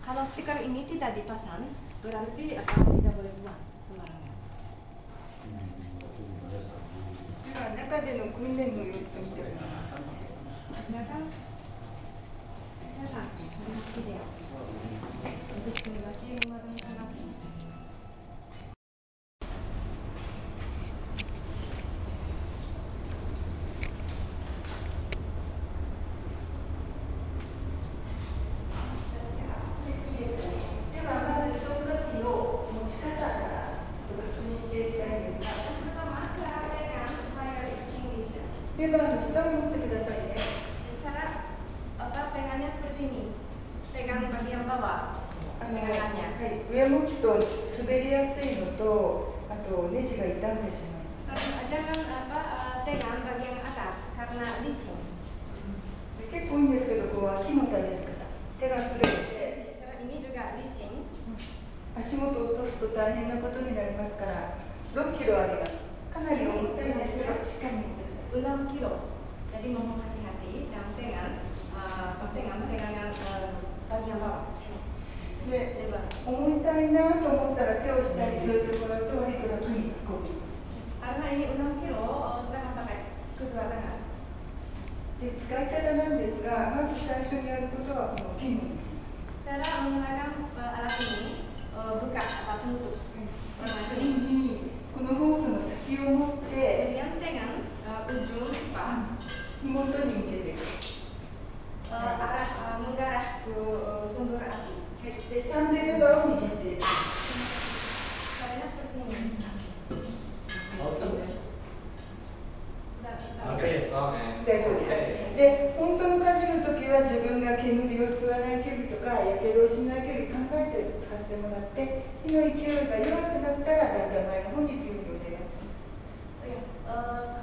[SPEAKER 10] Kalau stiker ini tidak dipasang berarti tidak boleh buang sembarangan.
[SPEAKER 14] 中での訓練の様子を見ております。
[SPEAKER 10] Untuk simulasi rumah tangga. Pegangannya seperti ini. Pegang bagian bawah.
[SPEAKER 14] 上持つと滑りやすいのと、あとネジが傷んでしまいます。
[SPEAKER 10] Jangan pegang bagian atas karena licin.
[SPEAKER 14] 結構いいんですけど、こう脇の垂れる方、手が滑って、
[SPEAKER 10] ini juga licin.
[SPEAKER 14] 足元を落とすと大変なことになりますから、6キロあります。かなり重たいんですけど、しっかり持ってください。
[SPEAKER 10] 6 kilo. Jadi mohon hati-hati dan pegangan bagian bawah.
[SPEAKER 14] で、重たいなと思ったら手を下に添えてもらうと割と楽に動きます。
[SPEAKER 10] Karena ini 6 kilo sedang pakai kedua tangan.
[SPEAKER 14] で、使い方なんですが、まず最初にやることはこのピンになります。
[SPEAKER 10] Cara menggunakan alat ini buka penutup.
[SPEAKER 14] 次にこのホースの先を持って、
[SPEAKER 10] Kemudian pegang ujung pipa.
[SPEAKER 14] 紐元に向けてください。
[SPEAKER 10] mengarah ke sumber api.
[SPEAKER 14] で、サンデルバーを握っています。
[SPEAKER 10] Caranya seperti ini.
[SPEAKER 14] Oke. 大丈夫です。で、本当の火事の時は自分が煙を吸わない距離とか、やけどをしない距離考えて使ってもらって、火の勢いが弱くなったら、だんだん前の方にピューにお願いします。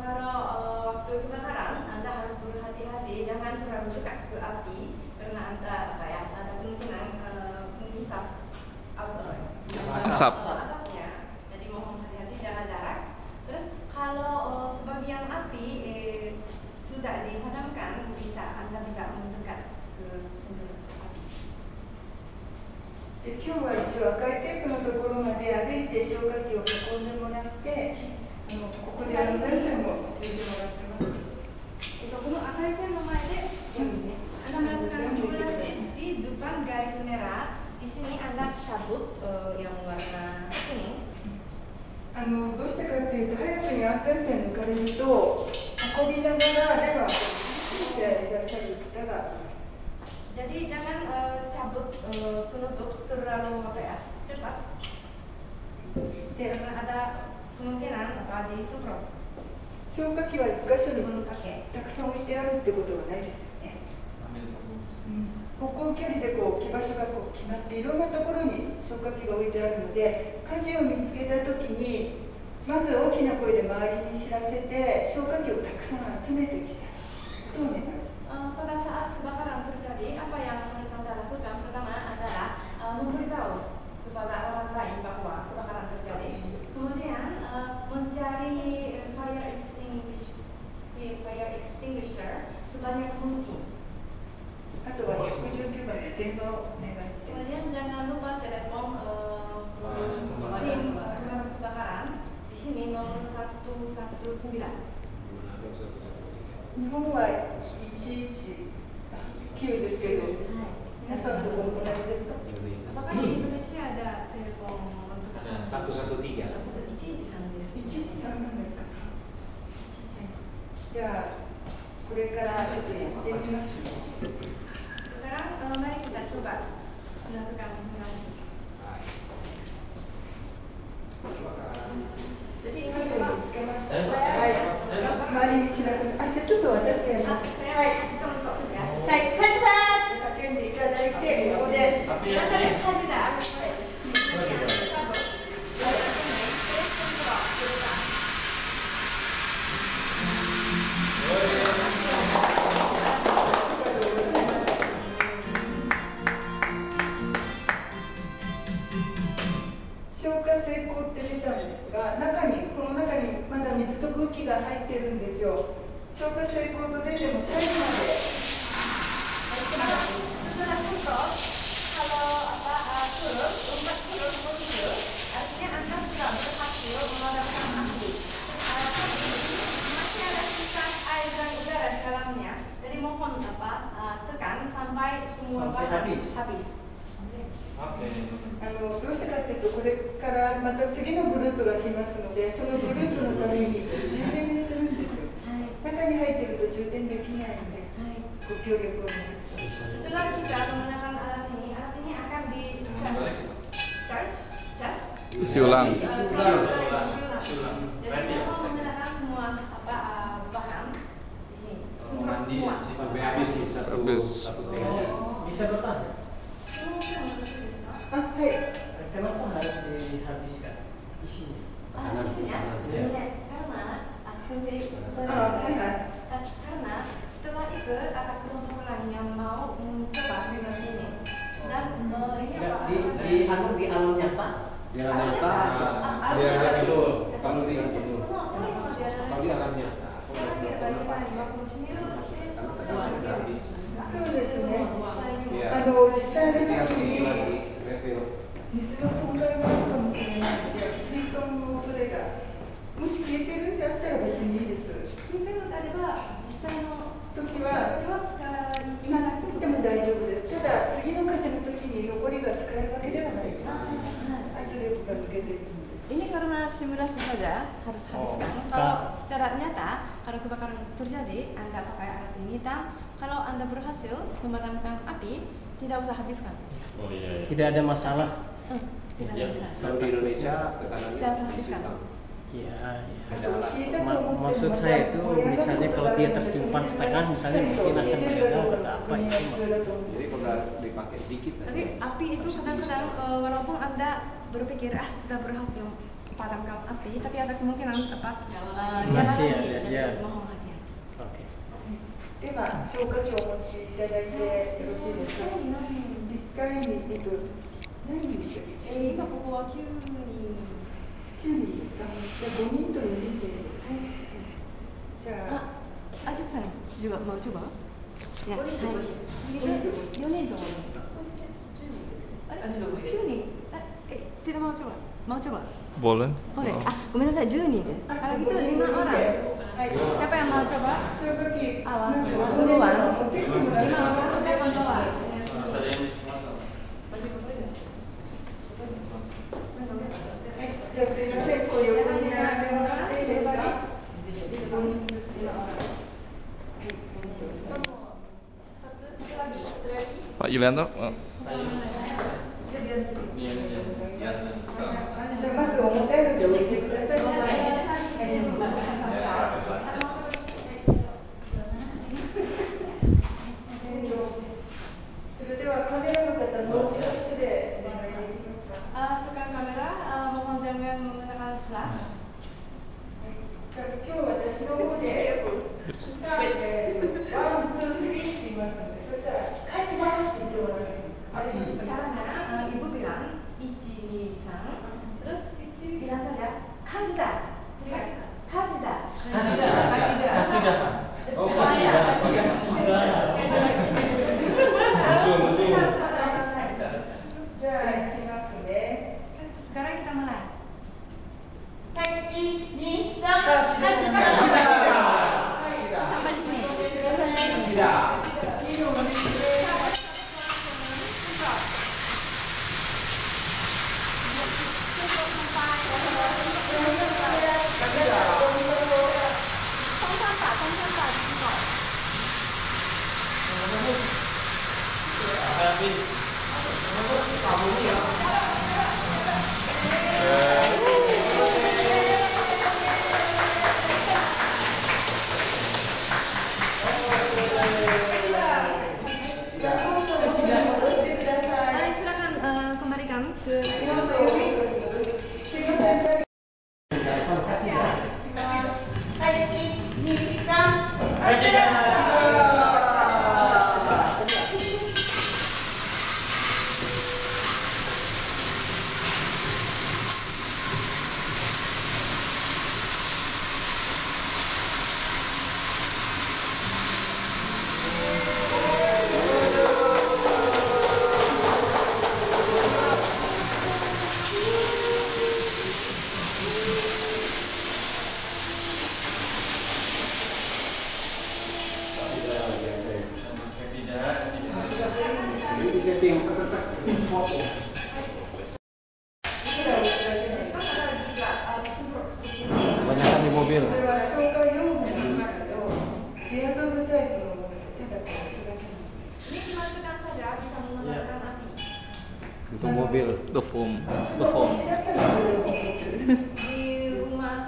[SPEAKER 10] Kalau waktu kebakaran, Anda harus berhati-hati, jangan terlalu dekat ke api, karena Anda ada kemungkinan menghisap asapnya. Jadi mohon hati-hati, jaga jarak. Terus kalau sebagian api
[SPEAKER 14] で今日は一応赤いテープのところまで歩いて消火器を運んでもらって、ここで安全線も入れてもらってます。
[SPEAKER 10] この赤い線の前でAnda melakukan simulasi di depan garis merah. Di sini Anda cabut yang warna ini.
[SPEAKER 14] どうしてかっていうと、早くに安全線抜かれると運びながらレバーをついていらっしゃる方がいます。
[SPEAKER 10] Jadi jangan cabut penutup terlalu cepat. Karena ada kemungkinan di semprot.
[SPEAKER 14] 消火器は1箇所にたくさん置いてあるってことはないですよね。歩行距離で置き場所が決まっていろんなところに消火器が置いてあるので、火事を見つけたときにまず大きな声で周りに知らせて消火器をたくさん集めてきたことをお願いします。
[SPEAKER 10] Pada saat kebakaran terjadi, apa yang harus Anda lakukan? Pertama adalah memberitahu kepada orang lain bahwa kebakaran terjadi. Kemudian mencari fire extinguisher sebanyak mungkin.
[SPEAKER 14] あとは119番で電話をお願いして。
[SPEAKER 10] Kemudian jangan lupa telepon tim pemadam kebakaran. Di sini nomor 119.
[SPEAKER 14] 日本は119ですけど、皆さんとこ同じですか？
[SPEAKER 10] Apakah di Indonesia ada telepon untuk
[SPEAKER 1] 113
[SPEAKER 10] 113です。
[SPEAKER 14] 113なんですか？じゃあこれからちょっとやってみます。
[SPEAKER 10] Sekarang mari kita coba melakukan simulasi. Jadi ini coba.
[SPEAKER 14] はい。周りに知らせる。あ、じゃあちょっと私やります。はい。はい、火事だって叫んでいただいて、ここで。火事だ。消火成功って出たんですが、この中にまだ水と空気が入ってるんですよ。消火成功と出ても最後まで。
[SPEAKER 10] Setelah semprot, kalau turun, lompat turun posisi, artinya Anda sudah berhasil memadamkan api. Masih ada sisa air dan udara di dalamnya, jadi mohon tekan sampai semua bahan habis.
[SPEAKER 14] どうしてかというと、これからまた次のグループが来ますので、そのグループのために充電するんですよ。中に入ってると充電できないので、ご協力をお願いします。
[SPEAKER 10] Setelah kita menggunakan alat ini akan di charge.
[SPEAKER 5] Isi ulang.
[SPEAKER 10] Jadi mau menggunakan semua bahan di sini. Semua.
[SPEAKER 1] Sampai habis bisa
[SPEAKER 15] Bisa bertahan. Kenapa harus dihabiskan isinya?
[SPEAKER 10] Isinya? Karena setelah itu ada kelompok lain yang mau mencoba simulasi ini. Dan ini apa?
[SPEAKER 15] Di alam nyata.
[SPEAKER 1] Di alam nyata. Itu kalau di alam nyata.
[SPEAKER 14] そうですね。実際の時に水の損害があるかもしれないので、水槽の恐れがもし消えてるんだったら別にいいです。
[SPEAKER 10] 消えてるのであれば実際の
[SPEAKER 14] 時はなくても大丈夫です。ただ次の火事の時に残りが使えるわけではないです。圧力が抜けていくので。
[SPEAKER 10] Ini karena simulasi saja harus habiskan. Kalau secara nyata, kalau kebakaran terjadi, Anda pakai alat ini. Kalau Anda berhasil memadamkan api, tidak usah habiskan.
[SPEAKER 15] Tidak ada masalah.
[SPEAKER 10] Tidak ada masalah.
[SPEAKER 1] Kalau di Indonesia tekanannya
[SPEAKER 10] tidak usah habiskan.
[SPEAKER 15] Iya. Maksud saya itu misalnya kalau dia tersimpan setengah, misalnya mungkin akan meledak atau apa itu.
[SPEAKER 1] Jadi kalau dipakai dikit.
[SPEAKER 10] Tapi api itu kadang-kadang walaupun Anda berpikir sudah berhasil padamkan api, tapi ada kemungkinan
[SPEAKER 15] masih ada.
[SPEAKER 10] Mohon hati-hati.
[SPEAKER 15] Oke.
[SPEAKER 14] では消火器をお持ちいただいてよろしいですか。1回に何人でしたっけ？
[SPEAKER 10] 今ここは9人。
[SPEAKER 14] 9人ですか。じゃあ5人と4人でいいですか。じゃあ。
[SPEAKER 10] Ajib saya juga mau coba. Ya. 4人と5人。あれ？ Tidak mau coba? Mau coba?
[SPEAKER 5] Boleh.
[SPEAKER 10] Boleh.ごめんなさい、10人です。Kalau gitu 5 orang. Siapa yang mau coba? Awal. Duluan. 5 orang saya mencoba.
[SPEAKER 5] Pak Yulianto.
[SPEAKER 10] Tukang kamera mohon jangan menggunakan flash. 今日私の方でさあ、ワン、ツー、スリーって言いますので、そしたら火事だって言ってもらえますか。Caranya ibu bilang 1, 2, 3, terus bilang saja kajida, kajida, kajida. Oh kajida. Sekarang kita mulai. 1, 2, 3. Silakan kembalikan ke
[SPEAKER 5] Kebanyakan di mobil. Itu mobil, the foam.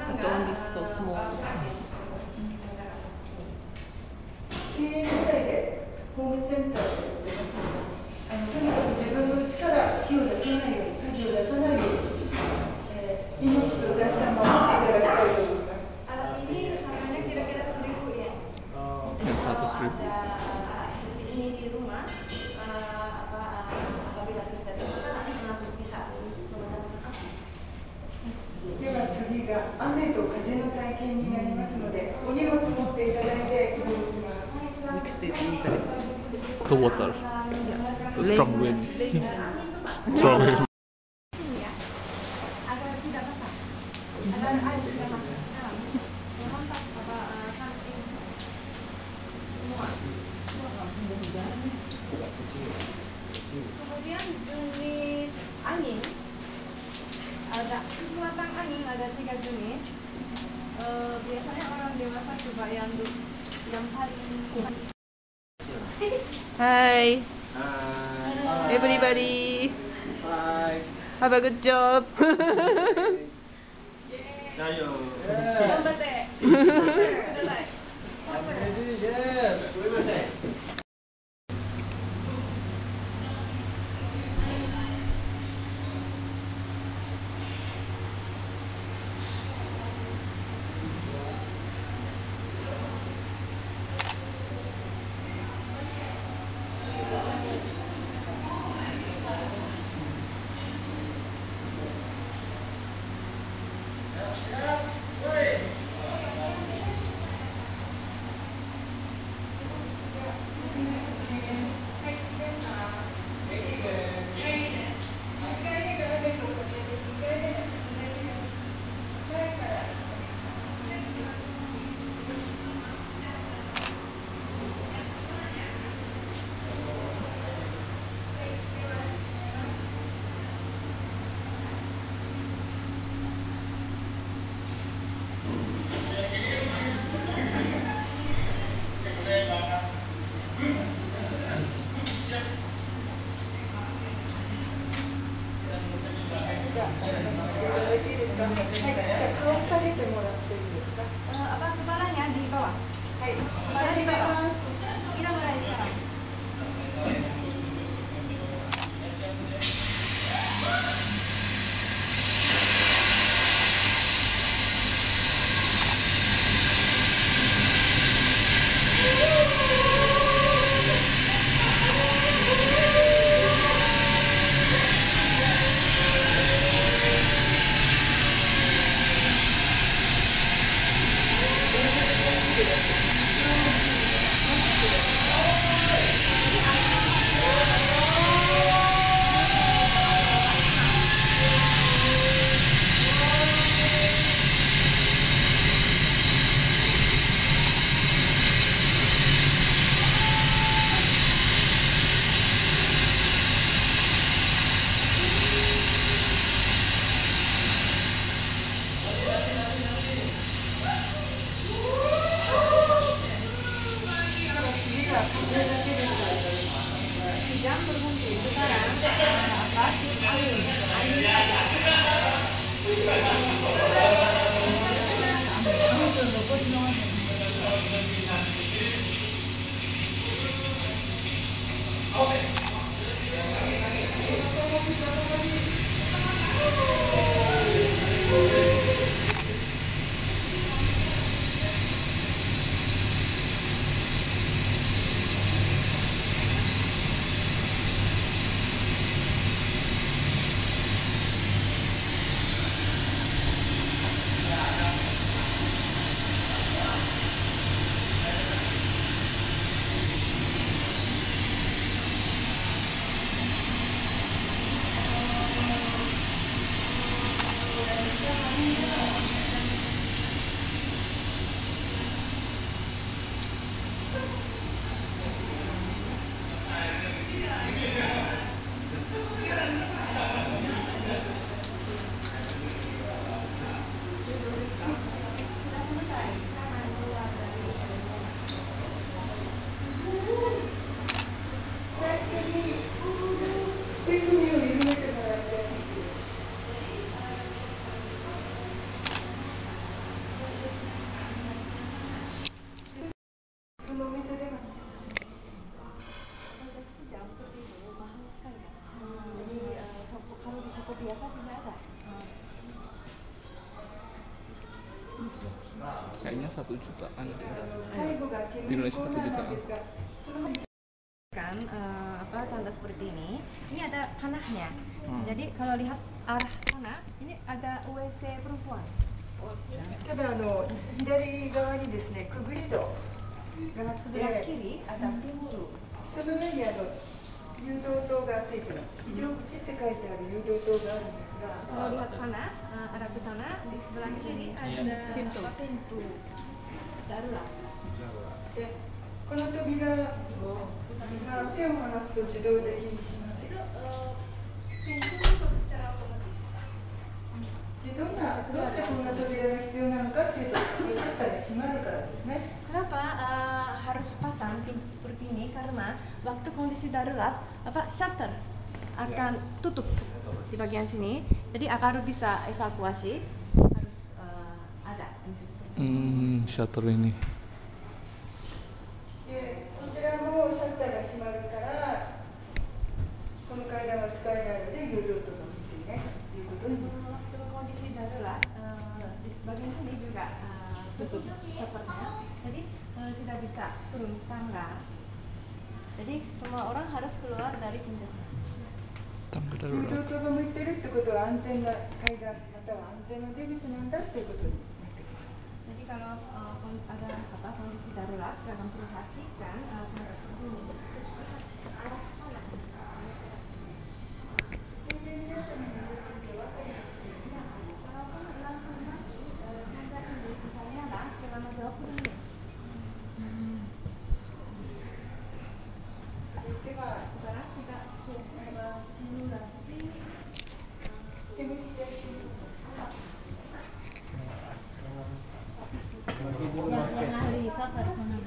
[SPEAKER 10] Atau disposable. ホームセンターで売ってますので、とにかく自分の家から火を出さないように、火事を出さないように、命と財産を守っていただきたいと思います。Ini harganya kira-kira 1.000 yen.
[SPEAKER 5] 100.000.
[SPEAKER 10] Ini di rumah, apabila terjadi kebakaran langsung bisa memadamkan api. では次が雨と風の体験になりますので、お荷物持っていただいて移動します。Mixed it interest.
[SPEAKER 5] The water. The strong wind. Strong wind.
[SPEAKER 10] Kemudian jenis angin, ada kekuatan angin ada 3 jenis. Biasanya orang dewasa coba yang paling.
[SPEAKER 17] Hi. Everybody.
[SPEAKER 9] Hi.
[SPEAKER 17] Have a good job.
[SPEAKER 3] Apa kepalanya di bawah? Kepala di bawah. Kita mulai sekarang. Jam berhenti sekarang.
[SPEAKER 5] Kayaknya 1 jutaan deh. Di Indonesia 1 jutaan.
[SPEAKER 3] Kan tanda seperti ini ada panahnya. Jadi kalau lihat arah sana, ini ada WC perempuan.
[SPEAKER 14] ただ左側にですね、くぐり戸があって、
[SPEAKER 3] sebelah kiri ada pintu.
[SPEAKER 14] その上に誘導灯がついてます。非常口って書いてある誘導灯があるんですが、
[SPEAKER 3] Kalau lihat panah, arah ke sana, di sebelah kiri ada pintu darurat.
[SPEAKER 14] で、この扉を手を離すと自動的に閉まる。 どうしてこんな扉が必要なのかっていうと、シャッターが閉まるからですね。
[SPEAKER 3] Kenapa harus pasang pintu seperti ini? Karena waktu kondisi darurat, shutter akan tutup di bagian sini. Jadi agar bisa evakuasi harus ada pintu seperti ini.
[SPEAKER 5] Shutter ini.
[SPEAKER 14] こちらもシャッターが閉まるから、この階段は使えないので誘導灯がついてねということになります。
[SPEAKER 3] Kondisi darurat di sebagian sini juga tutup shutternya, jadi tidak bisa turun tangga. Jadi semua orang harus keluar dari pintu sana.
[SPEAKER 14] 誘導灯が向いてるってことは安全な階段または安全な出口なんだっていうことになってきます。
[SPEAKER 3] Jadi kalau ada kondisi darurat, silakan perhatikan tanda seperti ini. Arah sana. Selama 20 menit. Sekarang kita coba simulasi
[SPEAKER 16] Yang ahli hisab harus menang.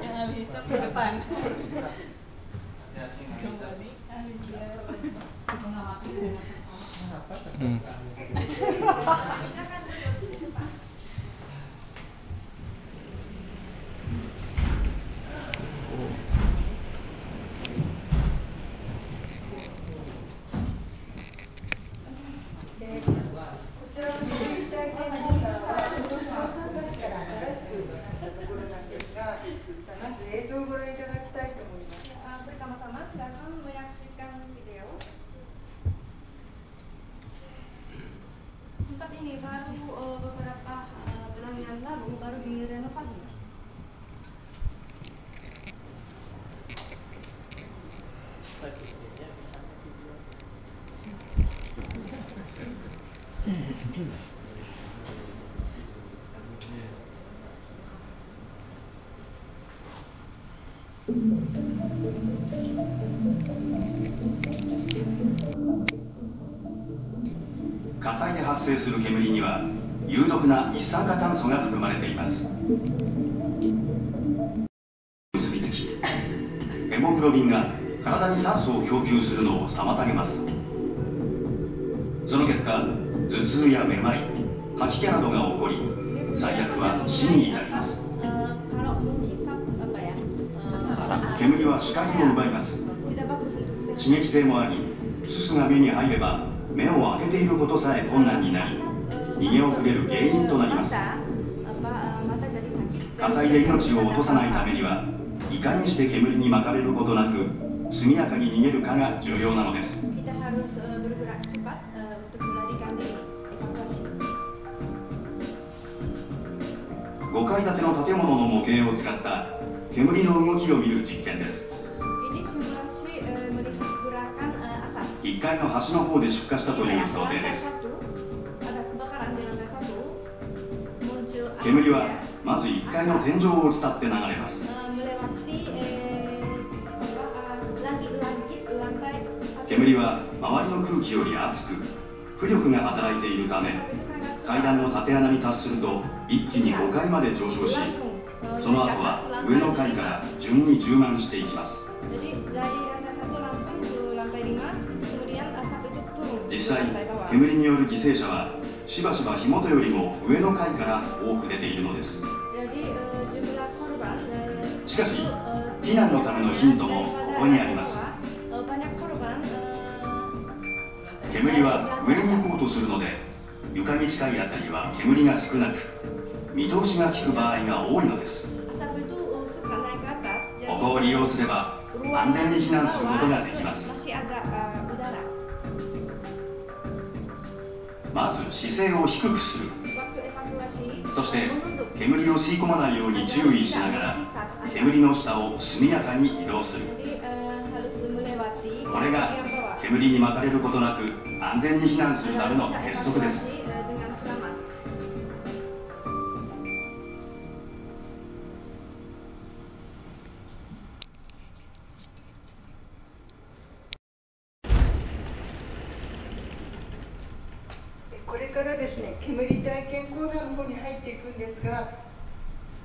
[SPEAKER 16] Yang ahli hisab ke depan. Kembali ahli dia mengamati.
[SPEAKER 10] Pertama-tama silakan menyaksikan video. Tempat ini baru beberapa bulan yang lalu baru direnovasi.
[SPEAKER 17] 火災で発生する煙には有毒な一酸化炭素が含まれています。結びつき、ヘモグロビンが体に酸素を供給するのを妨げます。その結果、頭痛やめまい、吐き気などが起こり、最悪は死に至ります。煙は視界を奪います。刺激性もあり、すすが目に入れば目を開けていることさえ困難になり、逃げ遅れる原因となります。火災で命を落とさないためには、いかにして煙に巻かれることなく速やかに逃げるかが重要なのです。5階建ての建物の模型を使った煙の動きを見る実験です。1階の端の方で出火したという想定です。煙はまず1階の天井を伝って流れます。煙は周りの空気より熱く、浮力が働いているため、階段の縦穴に達すると一気に5階まで上昇し、その後は上の階から順に充満していきます。実際、煙による犠牲者はしばしば火元よりも上の階から多く出ているのです。しかし、避難のためのヒントもここにあります。煙は上に行こうとするので、床に近いあたりは煙が少なく、見通しが利く場合が多いのです。ここを利用すれば安全に避難することができます。まず姿勢を低くする。そして煙を吸い込まないように注意しながら、煙の下を速やかに移動する。これが煙に巻かれることなく安全に避難するための鉄則です。
[SPEAKER 14] これからですね、煙体験コーナーの方に入っていくんですが、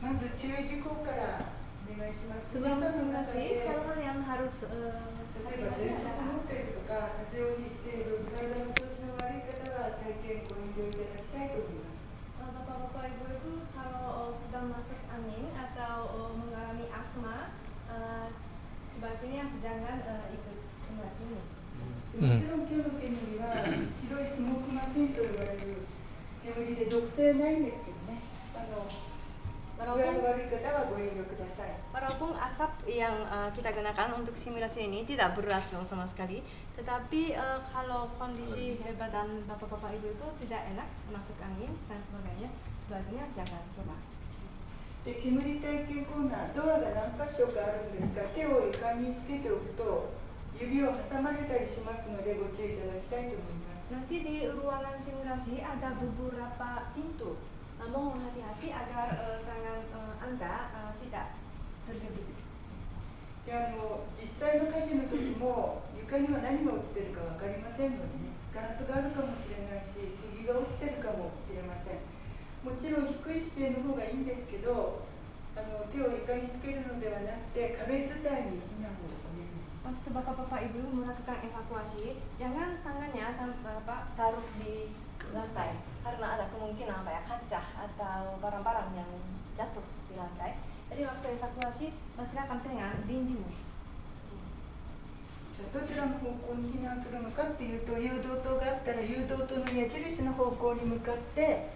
[SPEAKER 14] まず注意事項からお願いします。
[SPEAKER 10] Sebelum simulasi, hal-hal yang harus
[SPEAKER 14] 例えば喘息を持っているとか、風邪をひいている、体の調子の悪い方は体験ご遠慮いただきたいと思います。
[SPEAKER 10] Bapak-bapak ibu-ibu kalau sedang masuk angin atau mengalami asma, sebaiknya jangan ikut simulasi ini.
[SPEAKER 14] もちろん今日の煙は白いスモークマシンと呼ばれる煙で毒性ないんですけどね。具合の悪い方はご遠慮ください。
[SPEAKER 10] Walaupun asap yang kita gunakan untuk simulasi ini tidak beracun sama sekali, tetapi kalau kondisi badan bapak-bapak ibu itu tidak enak, masuk angin dan sebagainya, sebaiknya jangan coba.
[SPEAKER 14] で、煙体験コーナー、ドアが何箇所かあるんですが、手を床につけておくと指を挟まれたりしますのでご注意いただきたいと思います。
[SPEAKER 10] Nanti di ruangan simulasi ada beberapa pintu. Mohon hati-hati agar tangan Anda tidak terjepit.
[SPEAKER 14] で、実際の火事の時も床には何が落ちてるか分かりませんのでね、ガラスがあるかもしれないし、釘が落ちてるかもしれません。もちろん低い姿勢の方がいいんですけど、手を床につけるのではなくて壁伝いに避難をお願いします。
[SPEAKER 10] bapak-bapak ibu melakukan evakuasi, jangan tangannya taruh di lantai karena ada kemungkinan kaca atau barang-barang yang jatuh di lantai. Jadi waktu evakuasi silakan pegang dinding.
[SPEAKER 14] どちらの方向に避難するのかっていうと、誘導灯があったら誘導灯の矢印の方向に向かって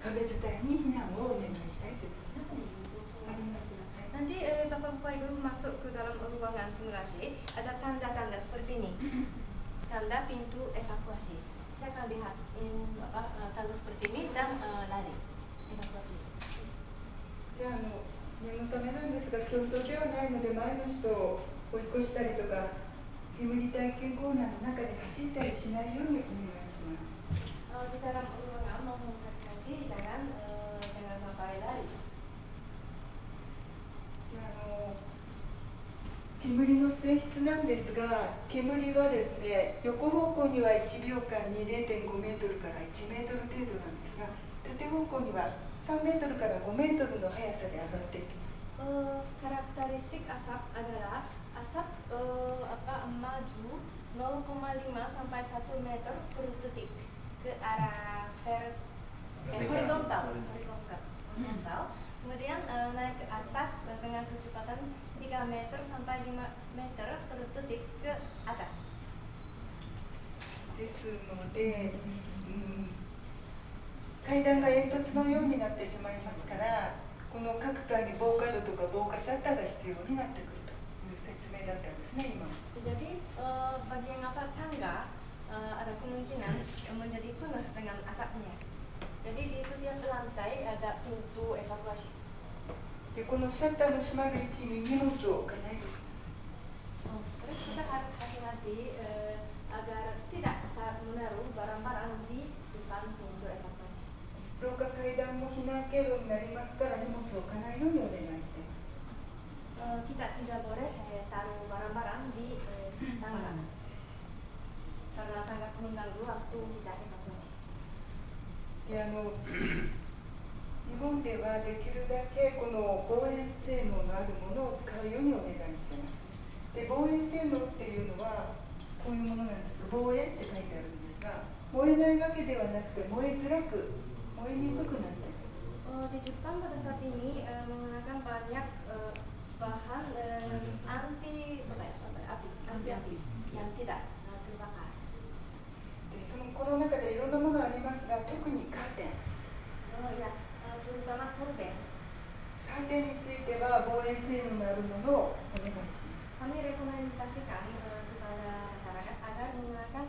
[SPEAKER 14] 壁伝いに避難をお願いしたいということです。あります。
[SPEAKER 10] Nanti bapak-bapak ibu masuk ke dalam ruangan simulasi, ada tanda-tanda seperti ini, tanda pintu evakuasi. Silakan lihat tanda seperti ini dan lari evakuasi.
[SPEAKER 14] 念のためなんですが、競争ではないので前の人を追い越したりとか、煙体験コーナーの中で走ったりしないようにお願いします。
[SPEAKER 10] Di dalam ruangan mohon hati-hati, jangan sampai lari.
[SPEAKER 14] 煙の性質なんですが、煙はですね、横方向には1秒間に 0.5 メートルから1メートル程度なんですが、縦方向には3メートルから5メートルの速さで上がっていきます。
[SPEAKER 10] Karakteristik asap adalah asap maju 0,5 sampai 1 meter per detik ke arah horizontal. Kemudian naik ke atas dengan kecepatan 3 meter sampai 5 meter per detik ke atas.
[SPEAKER 14] ですので、階段が煙突のようになってしまいますから、この各階に防火戸とか防火シャッターが必要になってくるという説明だったんですね、今。
[SPEAKER 10] Jadi bagian tangga ada kemungkinan menjadi penuh dengan asapnya. Jadi di setiap lantai ada pintu evakuasi.
[SPEAKER 14] でこのシャッターの閉まる位置に荷物を置かないでください。
[SPEAKER 10] Terus kita harus hati-hati agar tidak menaruh barang-barang di depan pintu evakuasi.
[SPEAKER 14] 廊下階段も避難経路になりますから荷物を置かないようにお願いしています。
[SPEAKER 10] Kita tidak boleh taruh barang-barang di tangga karena sangat mengganggu waktu kita evakuasi.
[SPEAKER 14] 日本ではできるだけこの防煙性能のあるものを使うようにお願いしています。で、防煙性能っていうのはこういうものなんですが、防煙って書いてあるんですが、燃えないわけではなくて燃えづらく、燃えにくくなっています。
[SPEAKER 10] Di Jepang pada saat ini menggunakan banyak bahan anti api yang tidak terbakar.
[SPEAKER 14] そのこの中でいろんなものありますが、特にカーテン。
[SPEAKER 10] terutama korden.
[SPEAKER 14] カーテンについては防煙性能のあるものをお願いします。
[SPEAKER 10] Kami rekomendasikan kepada masyarakat agar menggunakan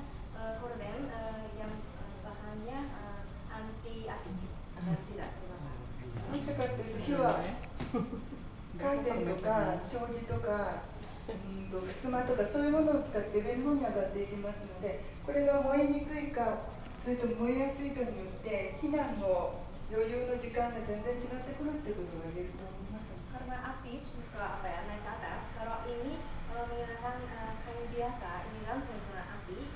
[SPEAKER 10] korden yang bahannya anti api agar tidak terbakar.
[SPEAKER 14] なぜかというと、火はカーテンとか障子とか襖とかそういうものを使って上の方に上がっていきますので、これが燃えにくいか、それとも燃えやすいかによって避難の余裕の時間が全然違ってくるってことが言えると思います。
[SPEAKER 10] Karena api suka naik ke atas. Kalau ini menggunakan kayu biasa, ini langsung kena api,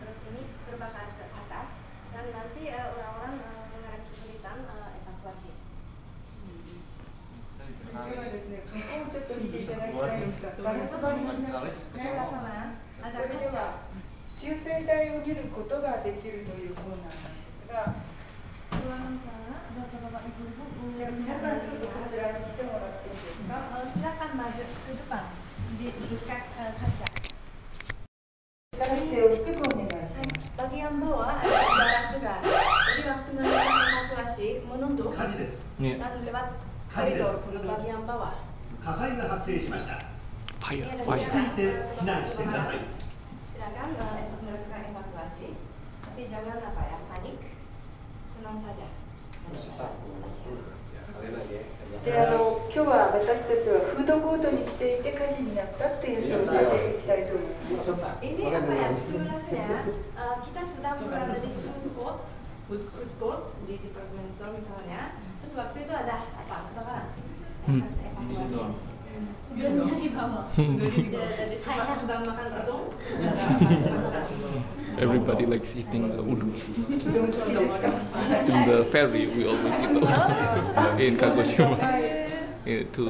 [SPEAKER 10] terus ini terbakar ke atas, dan nanti orang-orang mengalami kesulitan evakuasi.
[SPEAKER 14] ではですね、ここをちょっと見ていただきたいんですが、ガラス張りになっています。それでは中性体を見ることができるというコーナーなんですが、 じゃあ皆さんちょっとこちらに来てもらっていいですか。
[SPEAKER 10] Silakan maju ke depan di dekat kaca.
[SPEAKER 14] 姿勢を低くお願いします。
[SPEAKER 10] Bagian bawah ada udara segar. Jadi waktu melakukan evakuasi menunduk dan lewat koridor ke bagian bawah.
[SPEAKER 18] 火災が発生しました。落ち着いて避難してください。
[SPEAKER 10] Silakan melakukan evakuasi, tapi jangan panik, tenang saja.
[SPEAKER 14] で、今日は私たちはフードコートに来ていて火事になったっていう状態でいきたいと思います。
[SPEAKER 10] Ini simulasinya kita sedang berada di food court di department store misalnya, terus waktu itu ada kebakaran, harus evakuasi. Udonnya di bawah. Jadi saya sedang makan udon.
[SPEAKER 5] Everybody likes eating the udon. In the ferry, we always eat udon in Kagoshima. to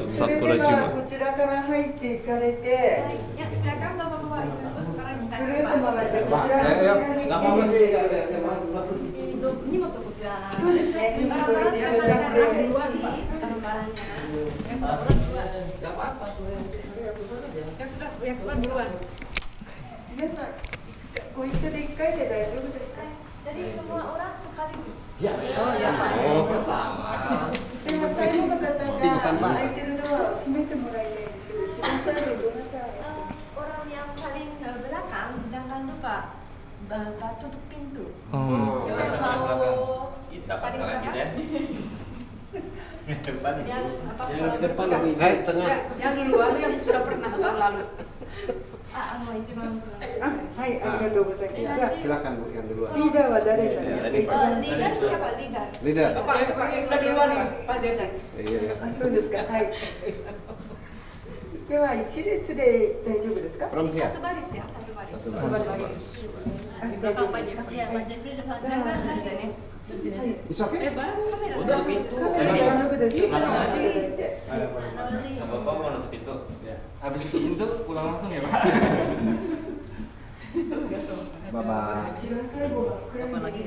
[SPEAKER 14] それで
[SPEAKER 5] Sakura
[SPEAKER 14] は
[SPEAKER 5] Jima.
[SPEAKER 14] こちらから入っていかれて、
[SPEAKER 10] Ya, silakan Bapak-bapak Ibu sekarang kita
[SPEAKER 14] ぐるっと回ってこちらに来て、
[SPEAKER 10] 荷物をこちら。
[SPEAKER 14] そうですね、荷物を入れていただいて、
[SPEAKER 10] Gak apa-apa, yang sudah duluan.
[SPEAKER 14] 皆さんご一緒で1回で大丈夫ですか？
[SPEAKER 10] Jadi semua orang sekaligus.
[SPEAKER 14] Oh ya Pak. では最後の方が空いてるドアを閉めてもらいたいんですけど、一番最後にどなた？
[SPEAKER 10] Orang yang paling belakang jangan lupa tutup pintu.
[SPEAKER 5] Oh.
[SPEAKER 10] Paling belakang.
[SPEAKER 12] Yang depan ini.
[SPEAKER 10] Yang di depan
[SPEAKER 12] ini.
[SPEAKER 10] Tengah. Yang duluan yang sudah pernah tahun lalu.
[SPEAKER 14] はい、ありがとうございます。じゃあ、
[SPEAKER 9] silakan Bu yang duluan.
[SPEAKER 14] リーダーは誰なんですか？一番
[SPEAKER 10] Leader siapa leader?
[SPEAKER 9] Leader.
[SPEAKER 10] Pak sudah duluan Pak Zeta.
[SPEAKER 9] Iya.
[SPEAKER 14] あ、そうですか。はい。では一列で大丈夫ですか？
[SPEAKER 9] From here.
[SPEAKER 10] Satu baris ya, satu baris.
[SPEAKER 9] Satu baris.
[SPEAKER 10] Belakang Pak Jeffrey. Ya, Pak Jeffrey depan jangan dari
[SPEAKER 9] It's okay.
[SPEAKER 13] Udah pintu.
[SPEAKER 14] Dalam
[SPEAKER 13] Nggak apa-apa mau nutup pintu. Habis tutup pintu pulang langsung ya Pak.
[SPEAKER 9] Bye-bye.
[SPEAKER 14] Apa lagi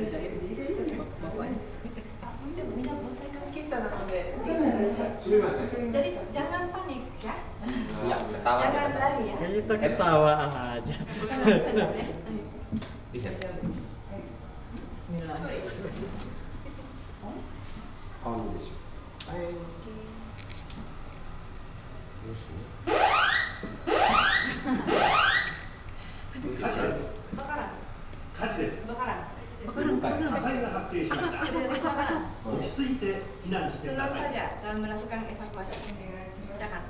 [SPEAKER 10] Jadi jangan panik ya.
[SPEAKER 13] Ya, ketawa.
[SPEAKER 10] Jangan lari ya.
[SPEAKER 15] Kita ketawa aja.
[SPEAKER 10] Bismillah.
[SPEAKER 9] On this.
[SPEAKER 10] Bakaran.
[SPEAKER 18] 火事です。
[SPEAKER 10] Bakaran.
[SPEAKER 18] 火災が発生しました。落ち着いて避難してくだ
[SPEAKER 10] Tenang
[SPEAKER 18] さい。
[SPEAKER 10] saja dan melakukan evakuasi. Silakan.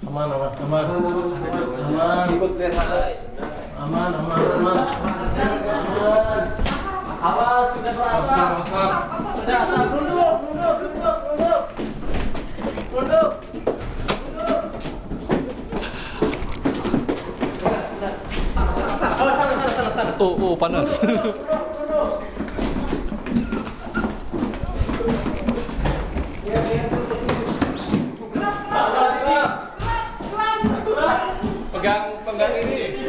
[SPEAKER 15] Aman.
[SPEAKER 9] Ikut deh sana.
[SPEAKER 15] Aman. Awas, sudah asap. Sudah asap. Duduk. Sana.
[SPEAKER 5] Oh, panas. Pegang ini.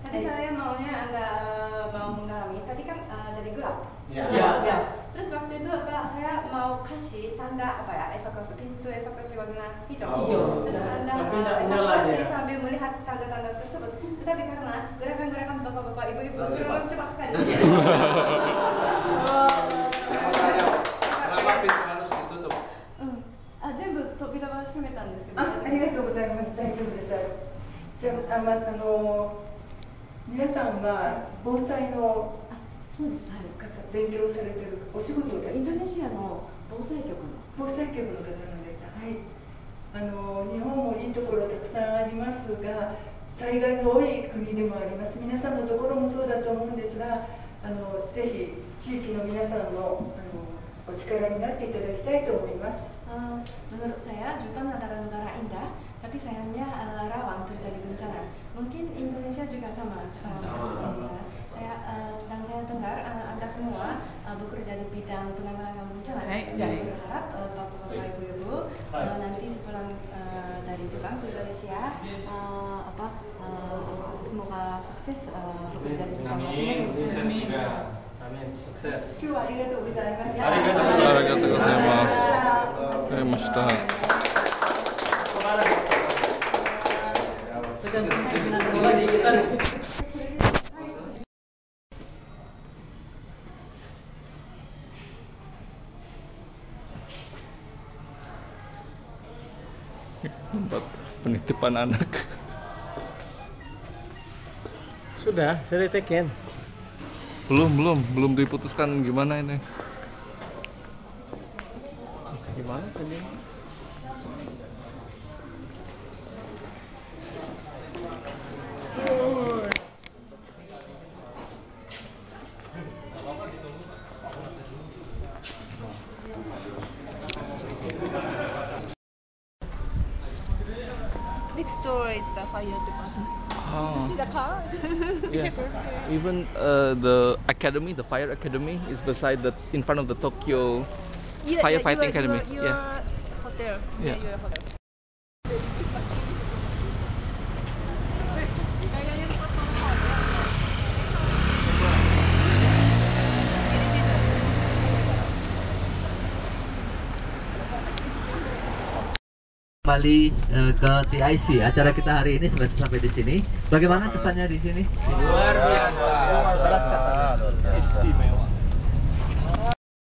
[SPEAKER 10] Tadi saya maunya Anda mau mengalami, tadi kan jadi gelap.
[SPEAKER 15] Ya.
[SPEAKER 10] Terus waktu itu saya mau kasih tanda evakuasi pintu evakuasi warna hijau. Terus Anda evakuasi sambil melihat tanda-tanda tersebut. Tetapi karena gerakan-gerakan bapak-bapak ibu-ibu terlalu cepat sekali.
[SPEAKER 9] Kenapa pintu harus ditutup?
[SPEAKER 10] 全部扉は閉めたんですけど。
[SPEAKER 14] ありがとうございます。大丈夫です。じゃあ、皆さんは防災の勉強されてるお仕事で、
[SPEAKER 10] インドネシアの防災局の
[SPEAKER 14] 方なんですか。はい。日本もいいところたくさんありますが、災害の多い国でもあります。皆さんのところもそうだと思うんですが、ぜひ地域の皆さんのお力になっていただきたいと思います。
[SPEAKER 10] Menurut saya Jepang adalah negara indah, tapi sayangnya rawan terjadi bencana. Mungkin Indonesia juga sama. Saya dengar Anda semua bekerja di bidang penanggulangan bencana. Saya berharap bapak-bapak ibu-ibu nanti sepulang dari Jepang ke Indonesia semoga sukses bekerja di bidang masing-masing.
[SPEAKER 15] Amin, sukses.
[SPEAKER 14] 今日はありがとうございました。
[SPEAKER 5] ありがとうございました。Tempat penitipan anak.
[SPEAKER 15] Sudah ditekin.
[SPEAKER 5] Belum diputuskan gimana ini.
[SPEAKER 15] Gimana tadi?
[SPEAKER 16] Next door is the fire department.
[SPEAKER 5] Oh.
[SPEAKER 16] You see the car?
[SPEAKER 5] Yeah. Even the academy, the fire academy, is beside in front of the Tokyo firefighting academy.
[SPEAKER 16] Your hotel.
[SPEAKER 5] Yeah.
[SPEAKER 16] Your hotel.
[SPEAKER 2] Kembali ke TIC. Acara kita hari ini sudah sampai di sini. Bagaimana kesannya di sini?
[SPEAKER 1] Luar biasa.
[SPEAKER 12] Istimewa.